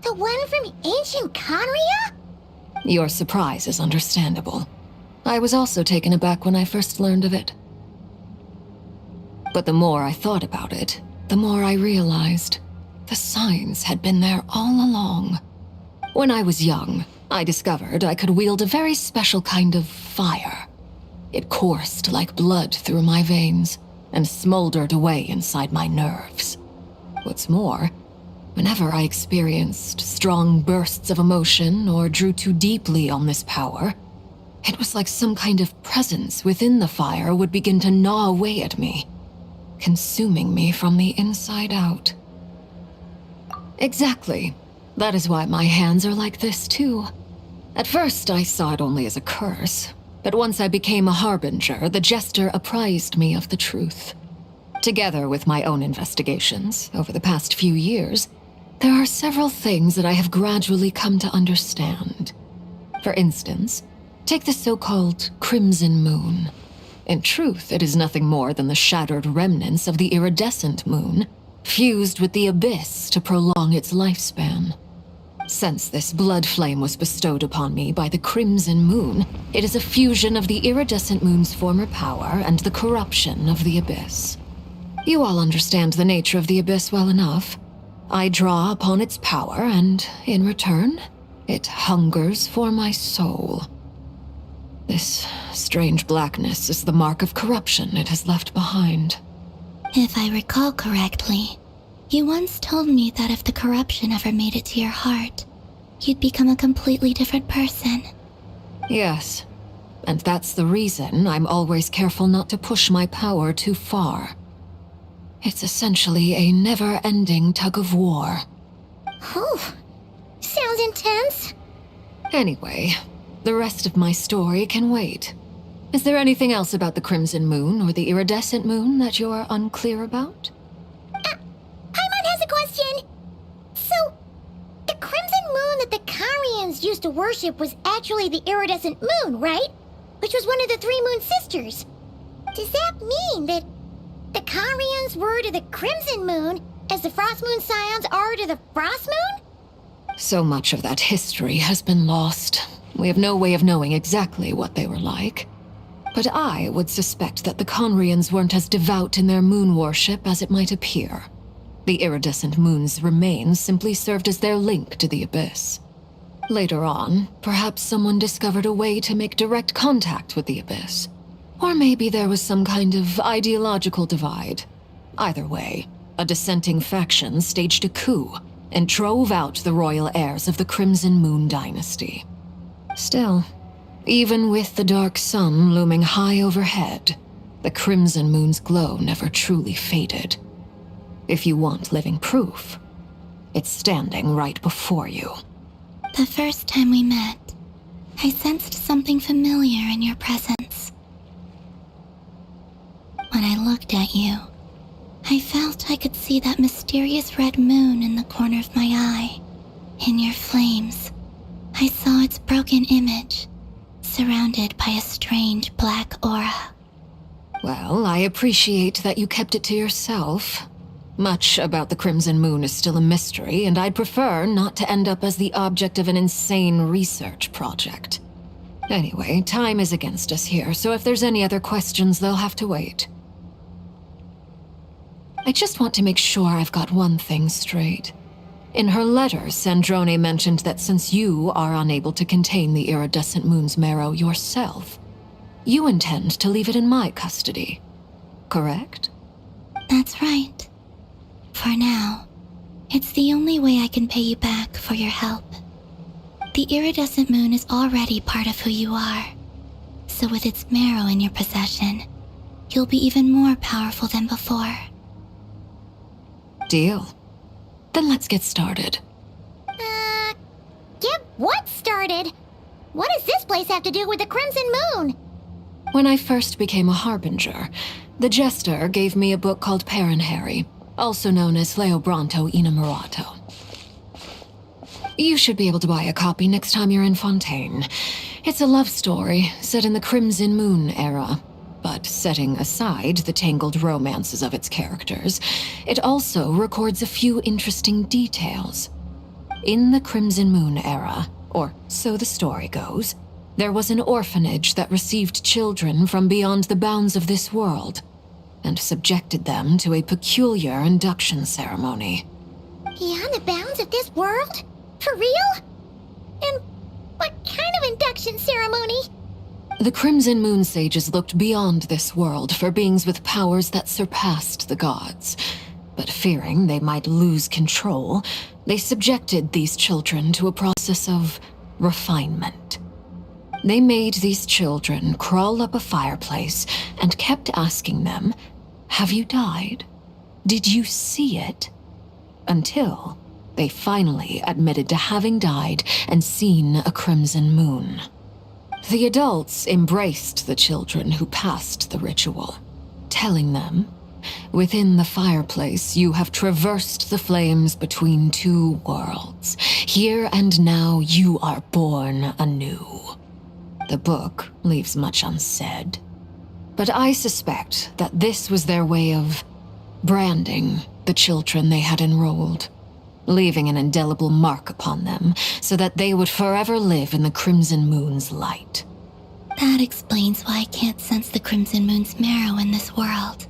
The one from ancient Khaenri'ah? Your surprise is understandable. I was also taken aback when I first learned of it. But the more I thought about it, the more I realized the signs had been there all along. When I was young, I discovered I could wield a very special kind of fire. It coursed like blood through my veins and smoldered away inside my nerves. What's more, whenever I experienced strong bursts of emotion or drew too deeply on this power, it was like some kind of presence within the fire would begin to gnaw away at me, consuming me from the inside out. Exactly. That is why my hands are like this too. At first, I saw it only as a curse, but once I became a Harbinger, the Jester apprised me of the truth. Together with my own investigations over the past few years, there are several things that I have gradually come to understand. For instance, take the so-called Crimson Moon. In truth, it is nothing more than the shattered remnants of the iridescent moon, fused with the abyss to prolong its lifespan. Since this blood flame was bestowed upon me by the Crimson Moon, it is a fusion of the iridescent moon's former power and the corruption of the abyss. You all understand the nature of the abyss well enough. I draw upon its power, and in return, it hungers for my soul. This strange blackness is the mark of corruption it has left behind. If I recall correctly, you once told me that if the corruption ever made it to your heart, you'd become a completely different person. Yes, and that's the reason I'm always careful not to push my power too far. It's essentially a never-ending tug of war. Whew. Sounds intense. Anyway, the rest of my story can wait. Is there anything else about the Crimson Moon or the Iridescent Moon that you're unclear about? Paimon has a question. So, the Crimson Moon that the Khaenri'ahs used to worship was actually the Iridescent Moon, right? Which was one of the three Moon Sisters. Does that mean that the Khaenri'ahs were to the Crimson Moon as the Frost Moon Scions are to the Frost Moon? So much of that history has been lost. We have no way of knowing exactly what they were like. But I would suspect that the Khaenri'ahs weren't as devout in their moon worship as it might appear. The iridescent moon's remains simply served as their link to the abyss. Later on, perhaps someone discovered a way to make direct contact with the abyss. Or maybe there was some kind of ideological divide. Either way, a dissenting faction staged a coup and drove out the royal heirs of the Crimson Moon dynasty. Still, even with the dark sun looming high overhead, the Crimson Moon's glow never truly faded. If you want living proof, it's standing right before you. The first time we met, I sensed something familiar in your presence. When I looked at you, I felt I could see that mysterious red moon in the corner of my eye. In your flames, I saw its broken image, surrounded by a strange black aura. Well, I appreciate that you kept it to yourself. Much about the Crimson Moon is still a mystery, and I'd prefer not to end up as the object of an insane research project. Anyway, time is against us here, so if there's any other questions, they'll have to wait. I just want to make sure I've got one thing straight. In her letter, Sandrone mentioned that since you are unable to contain the iridescent moon's marrow yourself, you intend to leave it in my custody. Correct? That's right. For now, it's the only way I can pay you back for your help. The iridescent moon is already part of who you are, so with its marrow in your possession, you'll be even more powerful than before. Deal. Then let's get started. Get what started? What does this place have to do with the Crimson Moon? When I first became a Harbinger, The Jester gave me a book called Khaenri'ah, also known as Leobranto Innamorato. You should be able to buy a copy next time you're in Fontaine. It's a love story set in the Crimson Moon era, but setting aside the tangled romances of its characters, it also records a few interesting details. In the Crimson Moon era, or so the story goes, there was an orphanage that received children from beyond the bounds of this world, and subjected them to a peculiar induction ceremony. Beyond the bounds of this world? For real? And what kind of induction ceremony? The Crimson Moon Sages looked beyond this world for beings with powers that surpassed the gods. But fearing they might lose control, they subjected these children to a process of refinement. They made these children crawl up a fireplace and kept asking them, "Have you died? Did you see it?" Until they finally admitted to having died and seen a crimson moon. The adults embraced the children who passed the ritual, telling them, "Within the fireplace, you have traversed the flames between two worlds. Here and now, you are born anew." The book leaves much unsaid, but I suspect that this was their way of branding the children they had enrolled, leaving an indelible mark upon them so that they would forever live in the Crimson Moon's light. That explains why I can't sense the Crimson Moon's marrow in this world.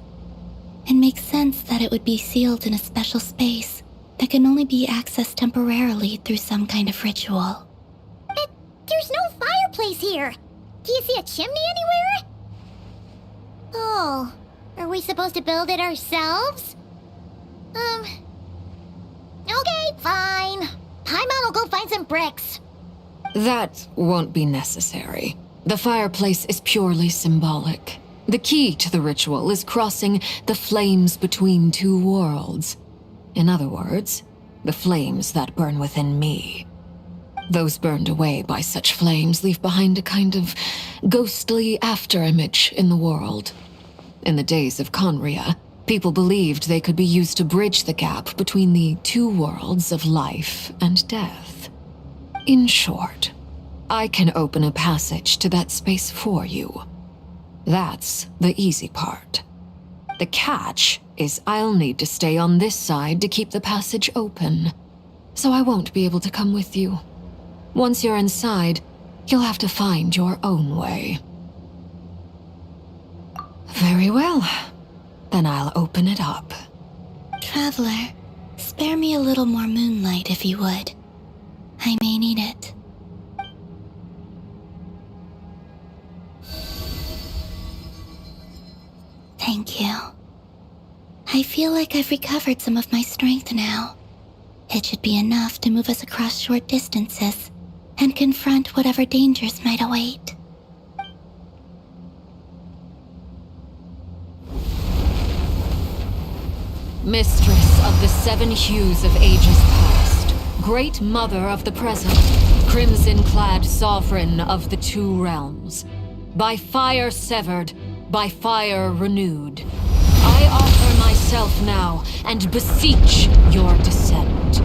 It makes sense that it would be sealed in a special space that can only be accessed temporarily through some kind of ritual. But there's no fireplace here. Do you see a chimney anywhere? Oh, are we supposed to build it ourselves? Okay, fine. Paimon will go find some bricks. That won't be necessary. The fireplace is purely symbolic. The key to the ritual is crossing the flames between two worlds. In other words, the flames that burn within me. Those burned away by such flames leave behind a kind of ghostly afterimage in the world. In the days of Khaenri'ah, people believed they could be used to bridge the gap between the two worlds of life and death. In short, I can open a passage to that space for you. That's the easy part. The catch is I'll need to stay on this side to keep the passage open, so I won't be able to come with you. Once you're inside, you'll have to find your own way. Very well. Then I'll open it up. Traveler, spare me a little more moonlight if you would. I may need it. Thank you. I feel like I've recovered some of my strength now. It should be enough to move us across short distances and confront whatever dangers might await. Mistress of the seven hues of ages past, great mother of the present, crimson-clad sovereign of the two realms, by fire severed, by fire renewed, I offer myself now and beseech your descent.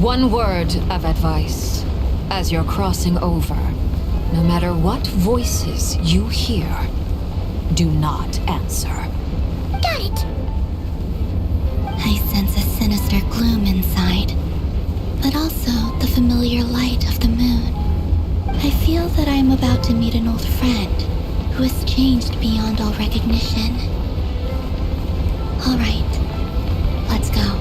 One word of advice. As you're crossing over, no matter what voices you hear, do not answer. Got it! I sense a sinister gloom inside, but also the familiar light of the moon. I feel that I am about to meet an old friend who has changed beyond all recognition. All right, let's go.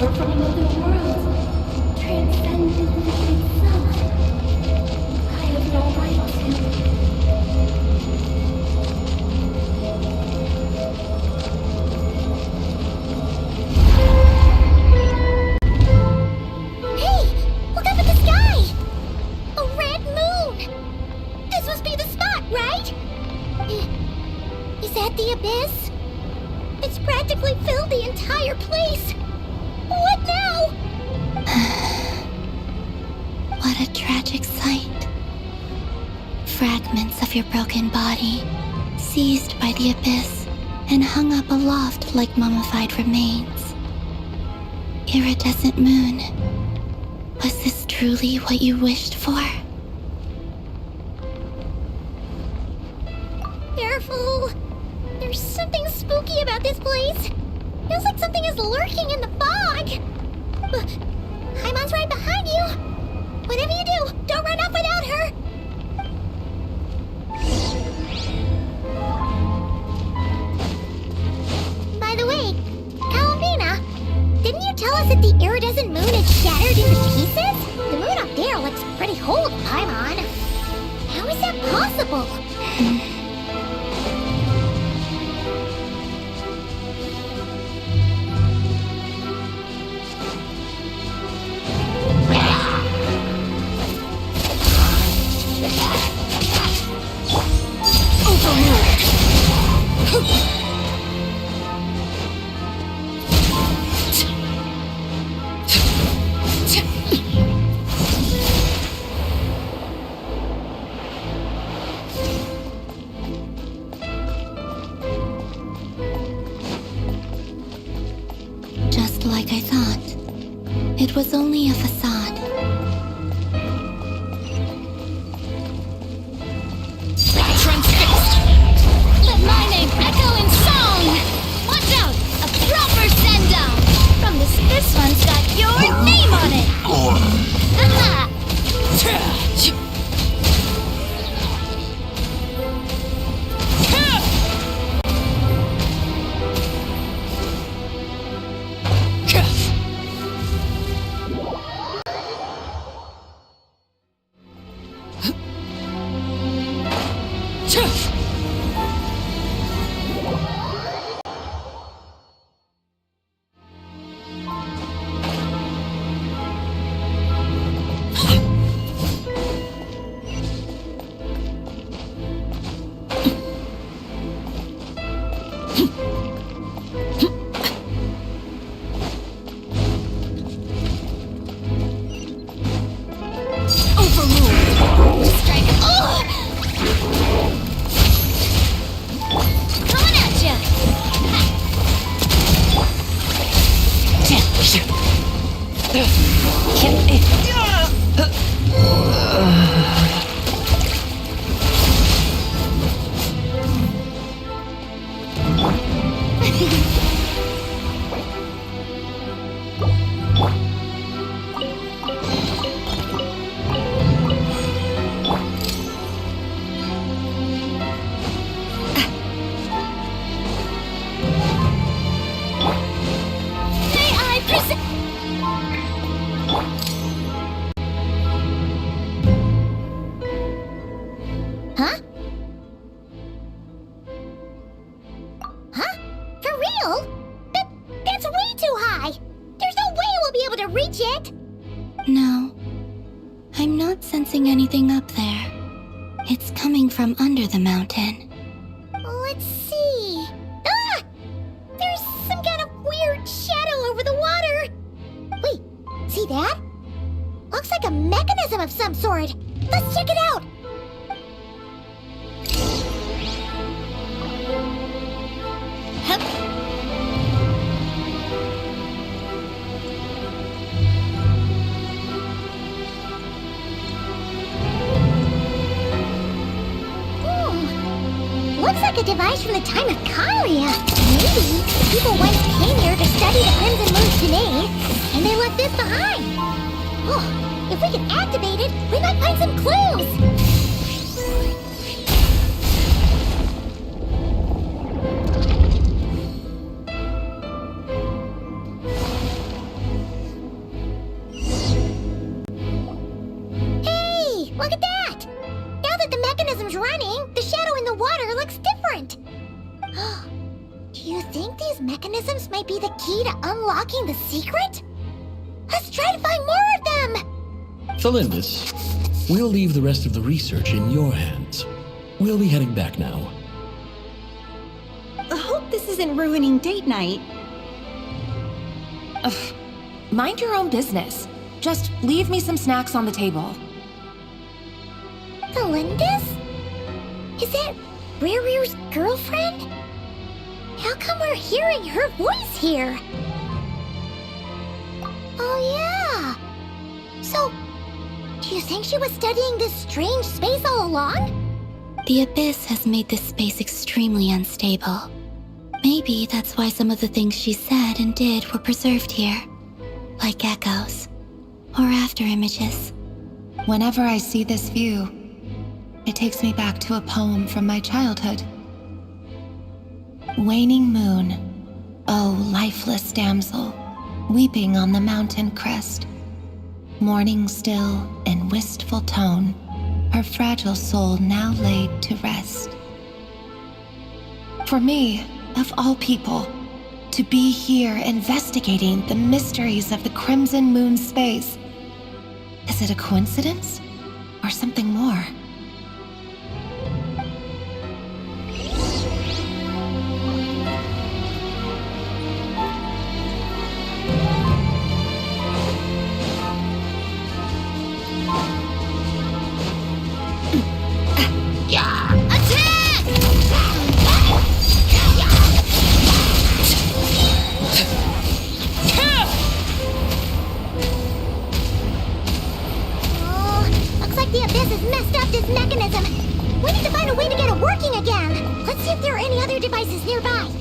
power from another world, transcendent itself. I have no right to. Hey! Look up at the sky! A red moon! This must be the spot, right? Is that the abyss? It's practically filled the entire place! What now? What a tragic sight. Fragments of your broken body, seized by the abyss and hung up aloft like mummified remains. Iridescent moon, was this truly what you wished for? Careful! There's something spooky about this place. Feels like something is lurking in the fog. Haimon's right behind you. Whatever you do, don't run off without her. By the way, Columbina, didn't you tell us that the iridescent moon is shattered into pieces? The moon up there looks pretty whole, Haimon. How is that possible? Just like I thought. It was only a facade. Transfixed! Let my name echo in song! Watch out! A proper send-down! From this one's got your name on it! Haha! No, I'm not sensing anything up there. It's coming from under the mountain. Let's see. Ah! There's some kind of weird shadow over the water. Wait, see that? Looks like a mechanism of some sort. Let's check it out. Looks like a device from the time of Khaenri'ah. Maybe people once came here to study the Crimson Moon's DNA, and they left this behind. Oh, if we can activate it, we might find some clues. these mechanisms might be the key to unlocking the secret? Let's try to find more of them! Felindis, we'll leave the rest of the research in your hands. We'll be heading back now. I hope this isn't ruining date night. Ugh. Mind your own business. Just leave me some snacks on the table. Felindis? Is that Rerir's girlfriend? How come we're hearing her voice here? Oh yeah! So, do you think she was studying this strange space all along? The Abyss has made this space extremely unstable. Maybe that's why some of the things she said and did were preserved here. Like echoes. Or after images. Whenever I see this view, it takes me back to a poem from my childhood. Waning moon, oh lifeless damsel, weeping on the mountain crest, mourning still in wistful tone, her fragile soul now laid to rest. For me, of all people, to be here investigating the mysteries of the Crimson Moon space, is it a coincidence or something more? The Abyss has messed up this mechanism. We need to find a way to get it working again. Let's see if there are any other devices nearby.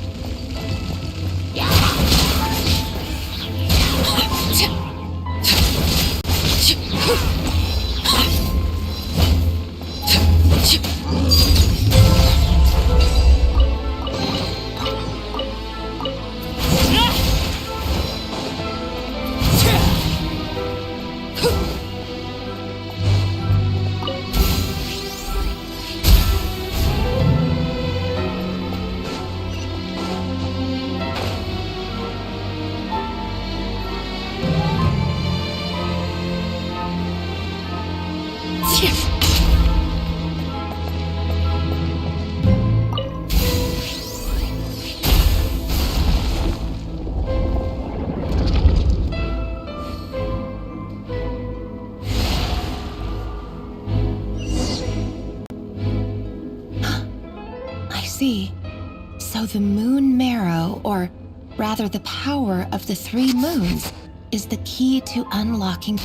So the moon marrow, or rather the power of the 3 moons, is the key to unlocking.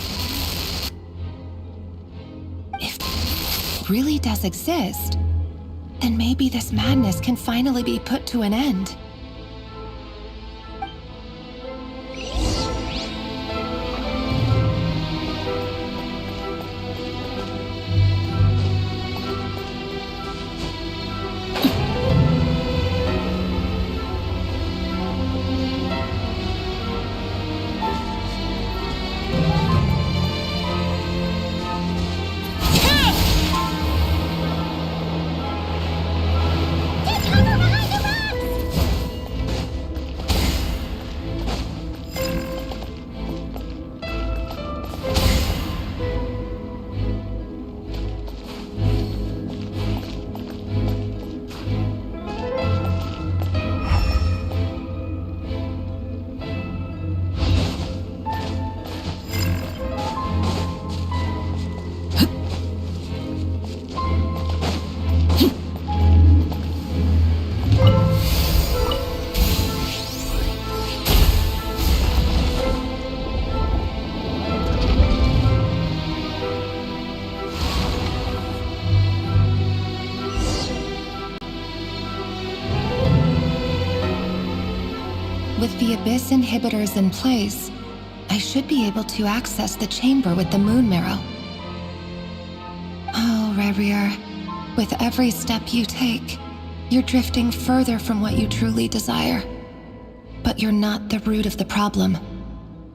If it really does exist, then maybe this madness can finally be put to an end. With the Abyss inhibitors in place, I should be able to access the chamber with the moon marrow. Oh, Rerir, with every step you take, you're drifting further from what you truly desire. But you're not the root of the problem.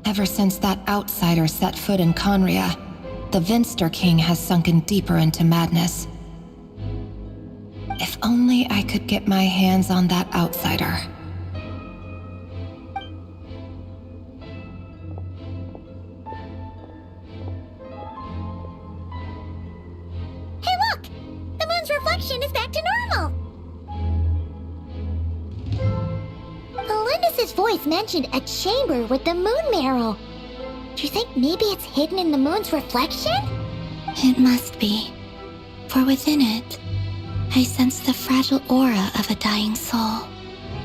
Ever since that outsider set foot in Khaenri'ah, the Vinster King has sunken deeper into madness. If only I could get my hands on that outsider. reflection is back to normal. Olympus's voice mentioned a chamber with the moon marrow. Do you think maybe it's hidden in the moon's reflection? It must be. For within it, I sense the fragile aura of a dying soul.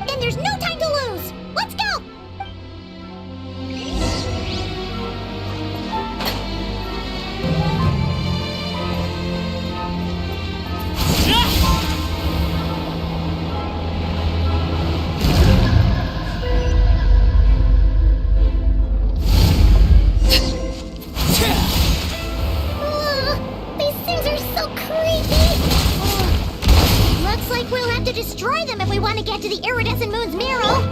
Then there's no time to lose! Let's go! These things are so creepy! Looks like we'll have to destroy them if we want to get to the iridescent moon's marrow.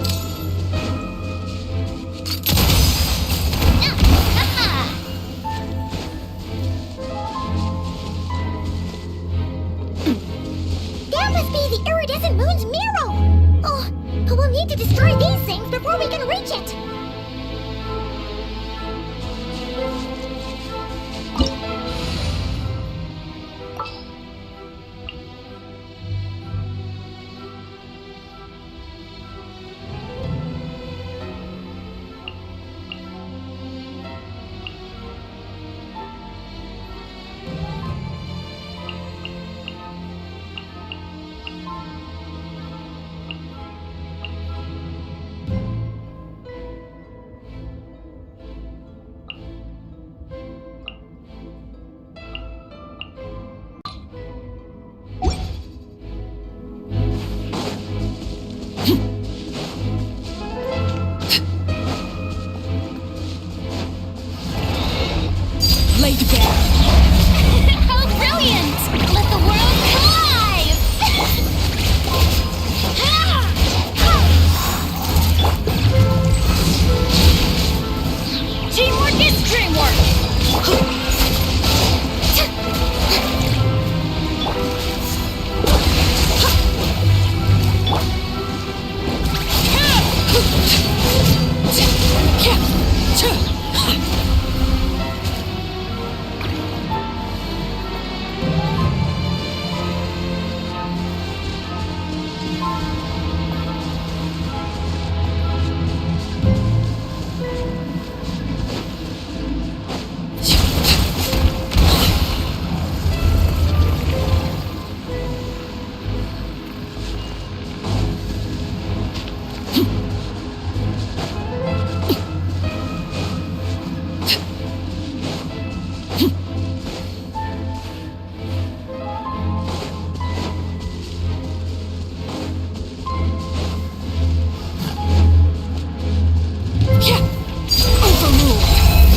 That must be the iridescent moon's marrow! Oh, but we'll need to destroy these things before we can reach it! How brilliant! Let the world collide! Teamwork is dreamwork!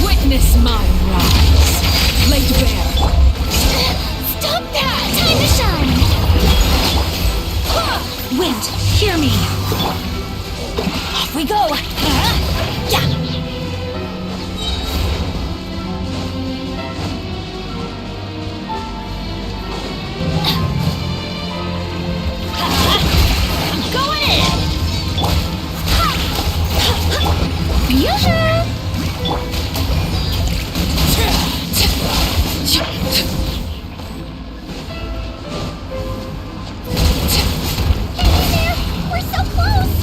Witness my rise. Laid bare. Stop that! Time to shine! Wind, hear me! Off we go! Yeah! I'm going in! Fusion! We're so close!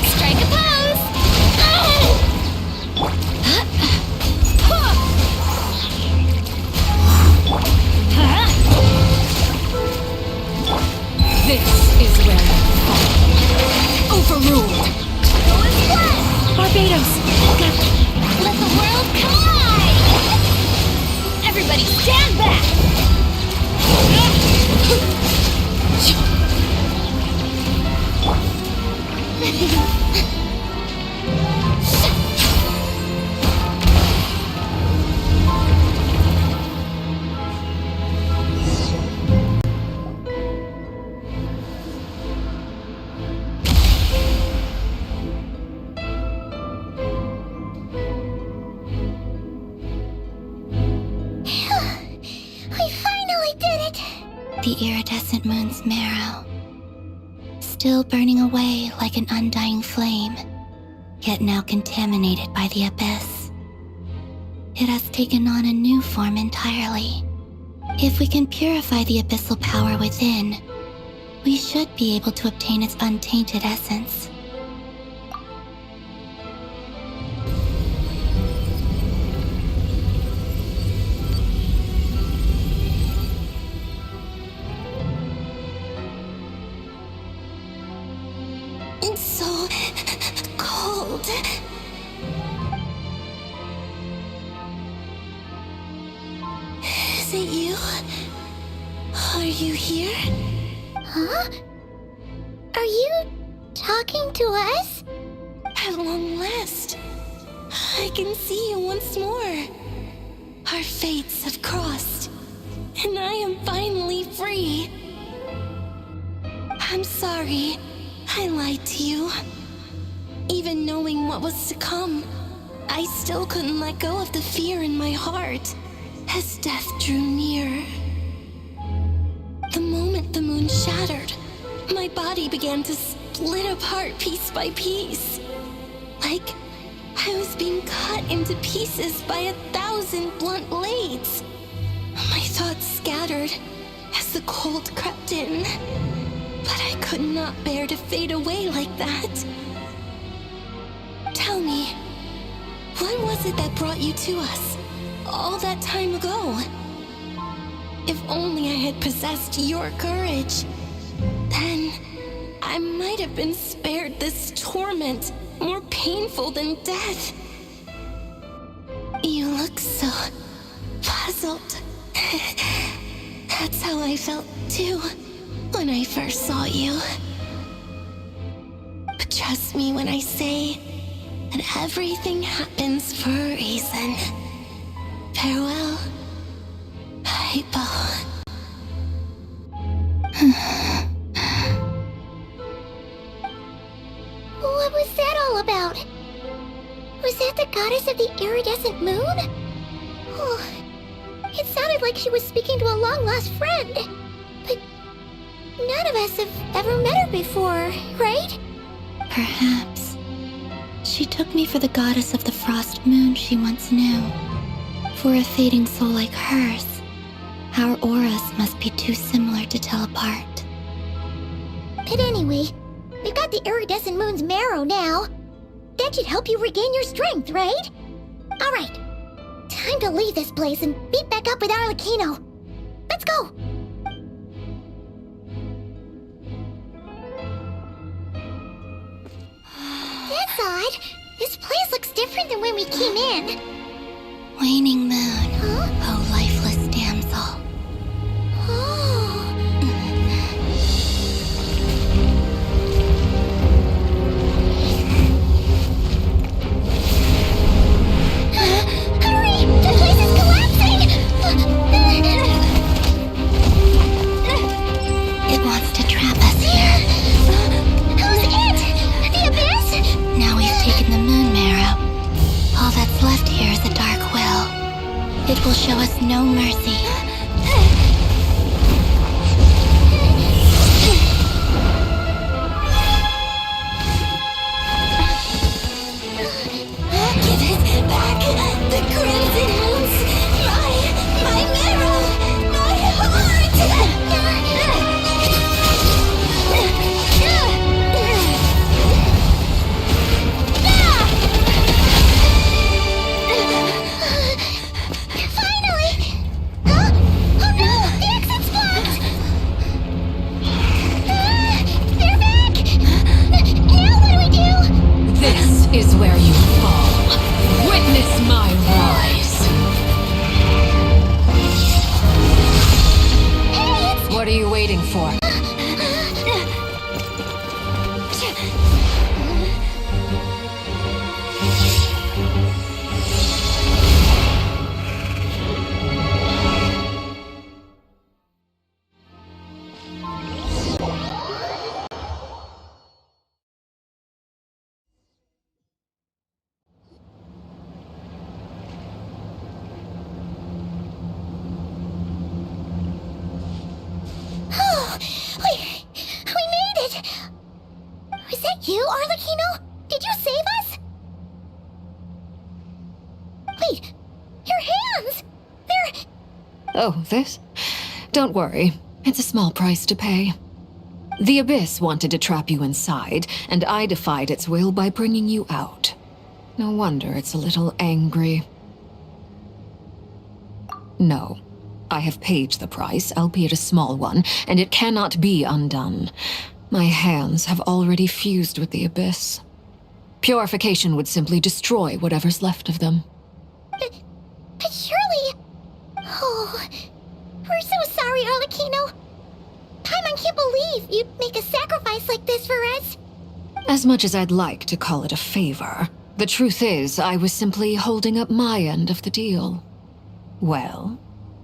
Strike a pose! This is where you fall. Overruled. Barbados! Let the world collide! Everybody stand back! The iridescent moon's marrow, still burning away like an undying flame. yet now contaminated by the abyss. It has taken on a new form entirely. If we can purify the abyssal power within, we should be able to obtain its untainted essence. It's so cold. Is it you? Are you here? Huh? Are you talking to us? At long last, I can see you once more. Our fates have crossed, and I am finally free. I'm sorry I lied to you. Even knowing what was to come, I still couldn't let go of the fear in my heart as death drew near. The moment the moon shattered, my body began to split apart piece by piece. Like I was being cut into pieces by 1,000 blunt blades. My thoughts scattered as the cold crept in. But I could not bear to fade away like that. Tell me, what was it that brought you to us all that time ago? If only I had possessed your courage, then I might have been spared this torment more painful than death. You look so puzzled. That's how I felt too when I first saw you. But trust me when I say that everything happens for a reason. Farewell, Hypo. What was that all about? Was that the goddess of the iridescent moon? Oh, it sounded like she was speaking to a long-lost friend. But none of us have ever met her before, right? Perhaps. She took me for the goddess of the frost moon she once knew. For a fading soul like hers, our auras must be too similar to tell apart. But anyway, we've got the iridescent moon's marrow now. That should help you regain your strength, right? Alright, time to leave this place and meet back up with Arlecchino. Let's go! That's odd. This place looks different than when we came in. Waning moon, Huh? oh lifeless damsel. Oh. Hurry! The place is collapsing! It wants to trap us here. Who's it? The abyss? Now we've taken the moon marrow. All that's left here is a dark will. It will show us no mercy. Give it back! The crimson moons! My marrow! My heart! Finally! Huh? Oh no! The exit's blocked! They're back! Now what do we do? This is where you fall. Witness my rise. Hey, it's... What are you waiting for? Oh, this? Don't worry. It's a small price to pay. The Abyss wanted to trap you inside, and I defied its will by bringing you out. No wonder it's a little angry. No. I have paid the price, albeit a small one, and it cannot be undone. My hands have already fused with the Abyss. Purification would simply destroy whatever's left of them. But surely... Oh, we're so sorry, Arlecchino. Paimon can't believe you'd make a sacrifice like this for us. As much as I'd like to call it a favor, the truth is I was simply holding up my end of the deal. Well,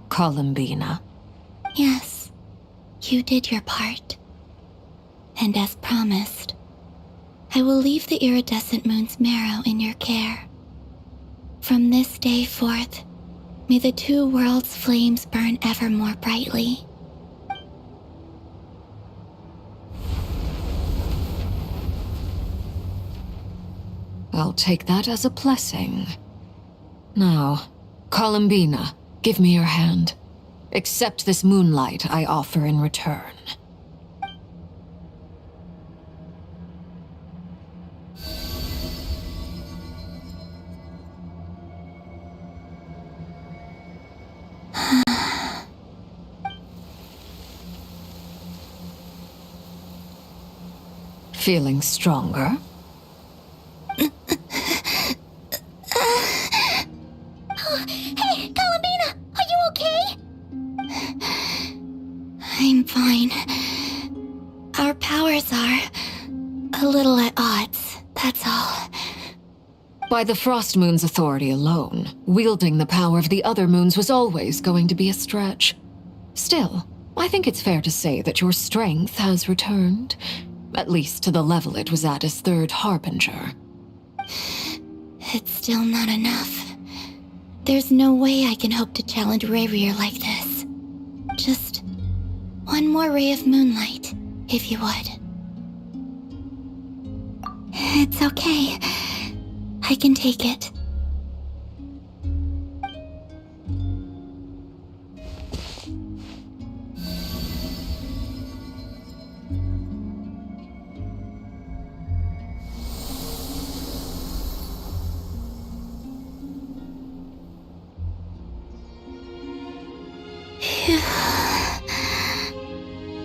Columbina. Yes, you did your part. And as promised, I will leave the iridescent moon's marrow in your care. From this day forth, may the two worlds' flames burn ever more brightly. I'll take that as a blessing. Now, Columbina, give me your hand. Accept this moonlight I offer in return. Feeling stronger? Hey, Columbina, are you okay? I'm fine. Our powers are a little at odds, that's all. By the Frost Moon's authority alone, wielding the power of the other moons was always going to be a stretch. Still, I think it's fair to say that your strength has returned, at least to the level it was at as third Harbinger. It's still not enough. There's no way I can hope to challenge Rerir like this. Just one more ray of moonlight, if you would. It's okay. I can take it.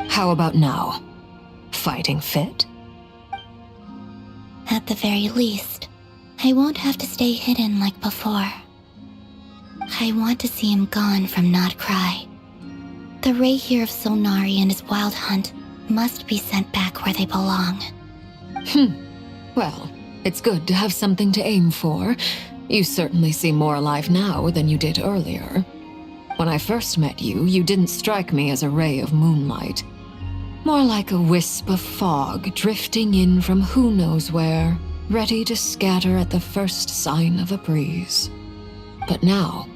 How about now? Fighting fit? At the very least, I won't have to stay hidden like before. I want to see him gone from Nod Krai. The Rerir of Solnari and his wild hunt must be sent back where they belong. Well, it's good to have something to aim for. You certainly seem more alive now than you did earlier. When I first met you, you didn't strike me as a ray of moonlight. More like a wisp of fog drifting in from who knows where, ready to scatter at the first sign of a breeze. But now,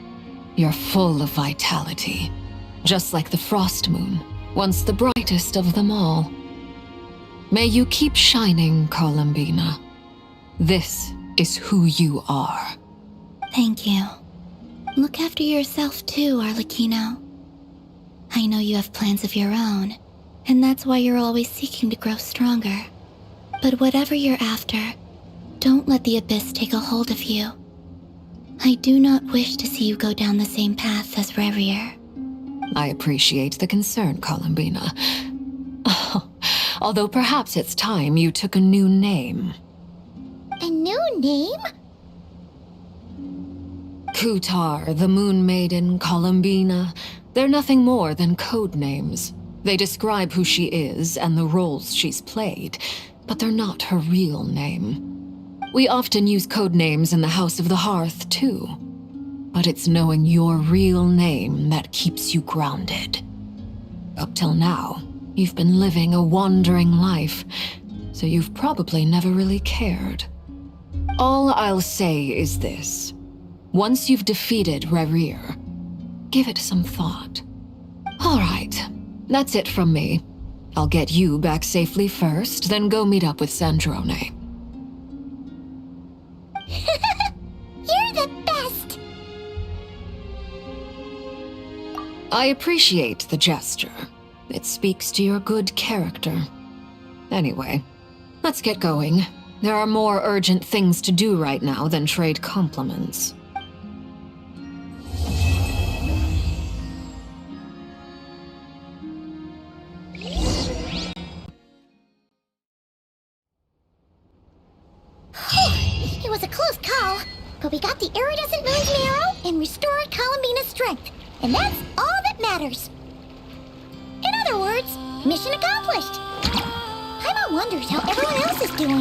you're full of vitality, just like the Frost Moon, once the brightest of them all. May you keep shining, Columbina. This is who you are. Thank you. Look after yourself too, Arlecchino. I know you have plans of your own, and that's why you're always seeking to grow stronger. But whatever you're after, don't let the Abyss take a hold of you. I do not wish to see you go down the same path as Rerir. I appreciate the concern, Columbina. Although perhaps it's time you took a new name. A new name? Kutar, the Moon Maiden, Columbina, they're nothing more than code names. They describe who she is and the roles she's played, but they're not her real name. We often use code names in the House of the Hearth, too. But it's knowing your real name that keeps you grounded. Up till now, you've been living a wandering life, so you've probably never really cared. All I'll say is this. Once you've defeated Rerir, give it some thought. All right, that's it from me. I'll get you back safely first, then go meet up with Sandrone. You're the best! I appreciate the gesture. It speaks to your good character. Anyway, let's get going. There are more urgent things to do right now than trade compliments. It was a close call, but we got the iridescent moon's marrow and restored Columbina's strength, and that's all that matters. In other words, mission accomplished. Paimon wonders how everyone else is doing.